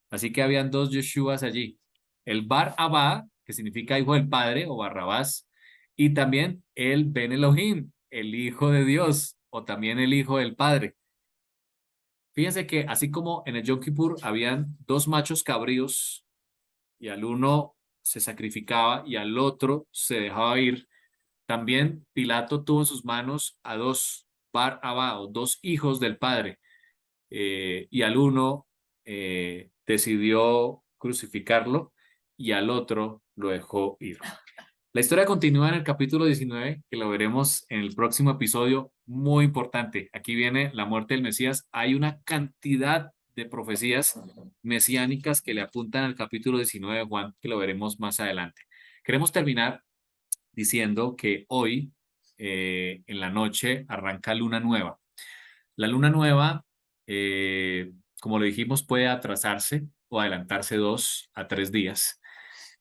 Así que habían dos Yeshuas allí. El Bar Abba, que significa hijo del padre o Barrabás, y también el Ben Elohim, el hijo de Dios, o también el hijo del padre. Fíjense que así como en el Yom Kippur habían dos machos cabríos y al uno se sacrificaba y al otro se dejaba ir, también Pilato tuvo en sus manos a dos Bar Abba o dos hijos del padre y al uno decidió crucificarlo y al otro lo dejó ir. La historia continúa en el capítulo 19, que lo veremos en el próximo episodio, muy importante. Aquí viene la muerte del Mesías. Hay una cantidad de profecías mesiánicas que le apuntan al capítulo 19 de Juan, que lo veremos más adelante. Queremos terminar diciendo que hoy, en la noche, arranca luna nueva. La luna nueva, como lo dijimos, puede atrasarse o adelantarse 2 a 3 días.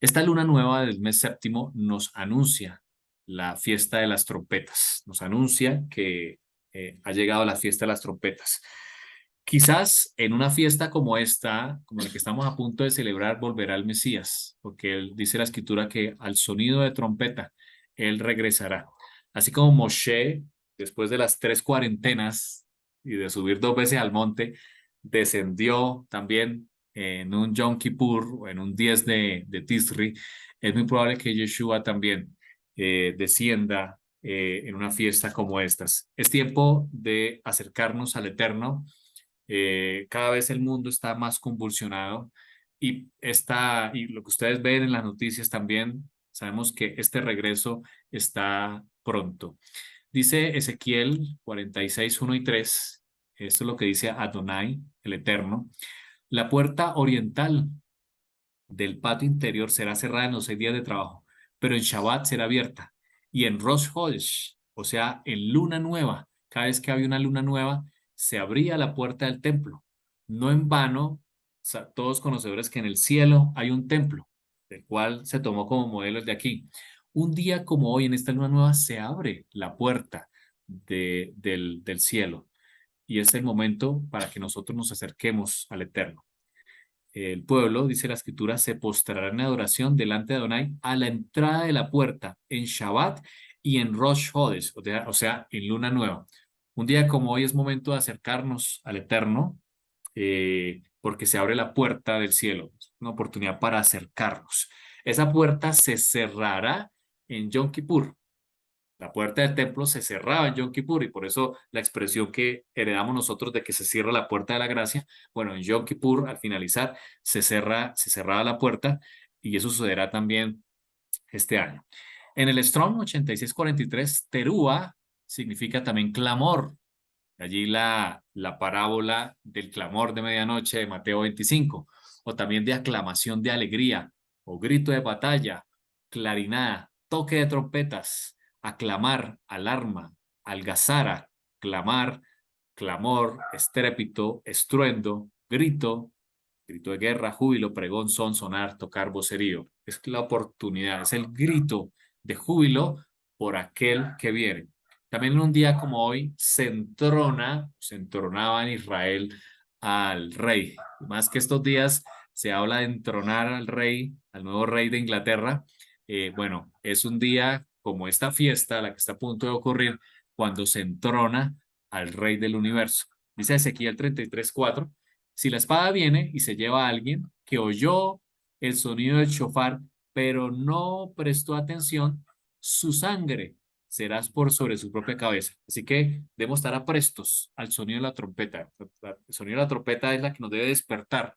Esta luna nueva del mes séptimo nos anuncia la fiesta de las trompetas, nos anuncia que ha llegado la fiesta de las trompetas. Quizás en una fiesta como esta, como la que estamos a punto de celebrar, volverá el Mesías, porque él dice la escritura que al sonido de trompeta, él regresará. Así como Moshe, después de las 3 cuarentenas y de subir 2 veces al monte, descendió también en un Yom Kippur o en un 10 de Tisri, es muy probable que Yeshua también descienda en una fiesta como estas. Es tiempo de acercarnos al Eterno. Cada vez el mundo está más convulsionado y lo que ustedes ven en las noticias también, sabemos que este regreso está pronto. Dice Ezequiel 46, 1 y 3, esto es lo que dice Adonai, el Eterno. La puerta oriental del patio interior será cerrada en los 6 días de trabajo, pero en Shabbat será abierta. Y en Rosh Hodesh, o sea, en luna nueva, cada vez que había una luna nueva, se abría la puerta del templo. No en vano, todos conocedores que en el cielo hay un templo, del cual se tomó como modelo el de aquí. Un día como hoy, en esta luna nueva, se abre la puerta del cielo. Y es el momento para que nosotros nos acerquemos al Eterno. El pueblo, dice la escritura, se postrará en adoración delante de Adonai a la entrada de la puerta en Shabbat y en Rosh Hodesh, o sea, en luna nueva. Un día como hoy es momento de acercarnos al Eterno, porque se abre la puerta del cielo, una oportunidad para acercarnos. Esa puerta se cerrará en Yom Kippur. La puerta del templo se cerraba en Yom Kippur y por eso la expresión que heredamos nosotros de que se cierra la puerta de la gracia, bueno, en Yom Kippur al finalizar se cerraba la puerta y eso sucederá también este año. En el Strong 8643, terúa significa también clamor. Allí la parábola del clamor de medianoche de Mateo 25, o también de aclamación de alegría, o grito de batalla, clarinada, toque de trompetas, aclamar, alarma, algazara, clamar, clamor, estrépito, estruendo, grito, grito de guerra, júbilo, pregón, son, sonar, tocar, vocerío. Es la oportunidad, es el grito de júbilo por aquel que viene. También en un día como hoy se entronaba en Israel al rey. Más que estos días se habla de entronar al rey, al nuevo rey de Inglaterra. Bueno, es un día como esta fiesta, la que está a punto de ocurrir, cuando se entrona al rey del universo. Dice Ezequiel 33:4, si la espada viene y se lleva a alguien que oyó el sonido del shofar, pero no prestó atención, su sangre serás por sobre su propia cabeza. Así que debemos estar aprestos al sonido de la trompeta. El sonido de la trompeta es la que nos debe despertar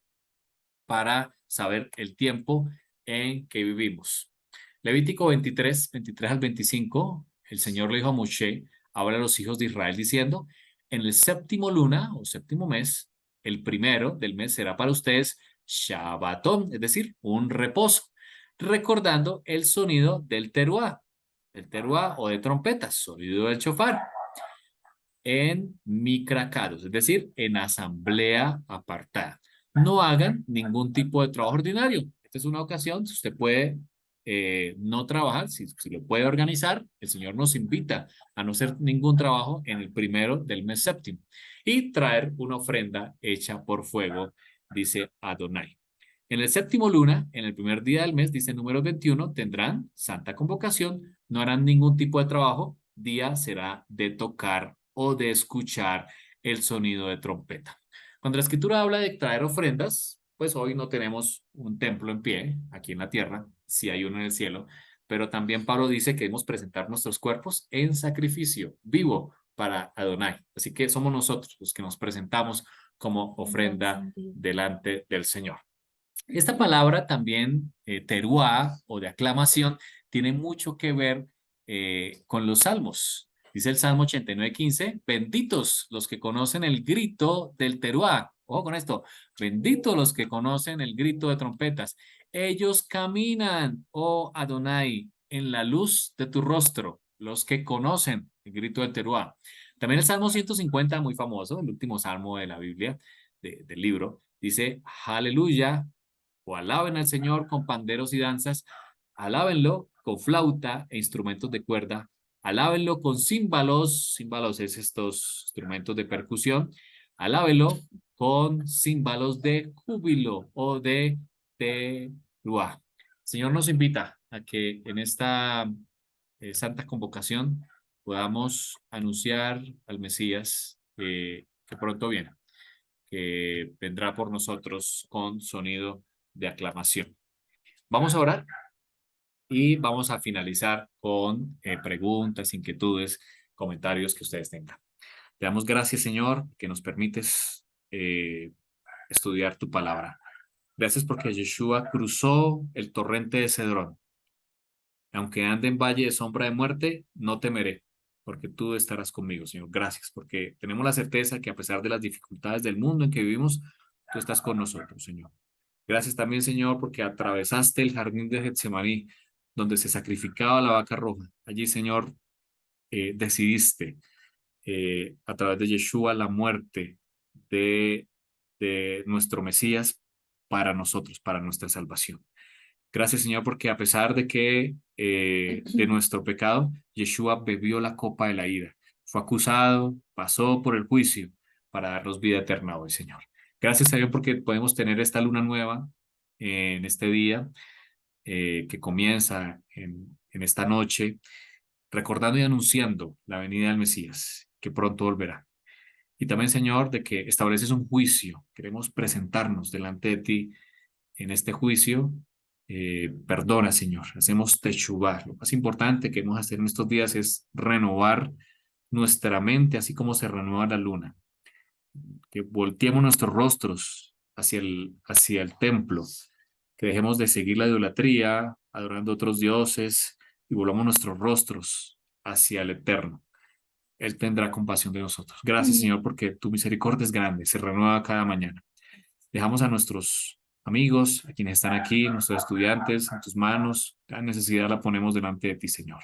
para saber el tiempo en que vivimos. Levítico 23, 23 al 25, el Señor le dijo a Moshe, habla a los hijos de Israel diciendo, en el séptimo luna o séptimo mes, el primero del mes será para ustedes Shabbatón, es decir, un reposo. recordando el sonido del teruá o de trompetas, sonido del shofar, en micracados, es decir, en asamblea apartada. No hagan ningún tipo de trabajo ordinario. Esta es una ocasión, si usted puede no trabajar, si lo puede organizar, el Señor nos invita a no hacer ningún trabajo en el primero del mes séptimo y traer una ofrenda hecha por fuego, dice Adonai. En el séptimo luna, en el primer día del mes, dice número 21, tendrán santa convocación, no harán ningún tipo de trabajo, día será de tocar o de escuchar el sonido de trompeta. Cuando la escritura habla de traer ofrendas, pues hoy no tenemos un templo en pie aquí en la tierra, sí hay uno en el cielo, pero también Pablo dice que debemos presentar nuestros cuerpos en sacrificio vivo para Adonai. Así que somos nosotros los que nos presentamos como ofrenda delante del Señor. Esta palabra también, teruá o de aclamación, tiene mucho que ver con los salmos. Dice el Salmo 89:15, benditos los que conocen el grito del teruá. Ojo con esto, benditos los que conocen el grito de trompetas. Ellos caminan, oh Adonai, en la luz de tu rostro, los que conocen el grito del teruá. También el Salmo 150, muy famoso, el último salmo de la Biblia, del libro, dice, aleluya, o alaben al Señor con panderos y danzas, alábenlo con flauta e instrumentos de cuerda, alábenlo con címbalos, címbalos es estos instrumentos de percusión, alábenlo con címbalos de júbilo o de teruá. El Señor nos invita a que en esta santa convocación podamos anunciar al Mesías que pronto viene, que vendrá por nosotros con sonido de aclamación. Vamos a orar y vamos a finalizar con preguntas, inquietudes, comentarios que ustedes tengan. Te damos gracias, Señor, que nos permites estudiar tu palabra. Gracias porque Yeshua cruzó el torrente de Cedrón. Aunque ande en valle de sombra de muerte, no temeré, porque tú estarás conmigo, Señor. Gracias, porque tenemos la certeza que a pesar de las dificultades del mundo en que vivimos, tú estás con nosotros, Señor. Gracias también, Señor, porque atravesaste el jardín de Getsemaní, donde se sacrificaba la vaca roja. Allí, Señor, decidiste, a través de Yeshua, la muerte de, de nuestro Mesías para nosotros, para nuestra salvación. Gracias, Señor, porque a pesar de que de nuestro pecado, Yeshua bebió la copa de la ira. Fue acusado, pasó por el juicio para darnos vida eterna hoy, Señor. Gracias, Señor, porque podemos tener esta luna nueva en este día que comienza en esta noche, recordando y anunciando la venida del Mesías, que pronto volverá. Y también, Señor, de que estableces un juicio. Queremos presentarnos delante de ti en este juicio. Perdona, Señor. Hacemos techubá. Lo más importante que hemos hacer en estos días es renovar nuestra mente, así como se renueva la luna. Que volteemos nuestros rostros hacia el templo, que dejemos de seguir la idolatría, adorando a otros dioses, y volvamos nuestros rostros hacia el Eterno. Él tendrá compasión de nosotros. Gracias, Señor, porque tu misericordia es grande, se renueva cada mañana. Dejamos a nuestros amigos, a quienes están aquí, nuestros estudiantes, en tus manos. La necesidad la ponemos delante de ti, Señor.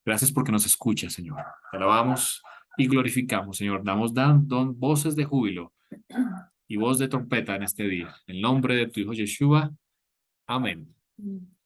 Gracias porque nos escuchas, Señor. Te alabamos y glorificamos, Señor. Damos voces de júbilo y voz de trompeta en este día. En el nombre de tu Hijo Yeshua. Amén.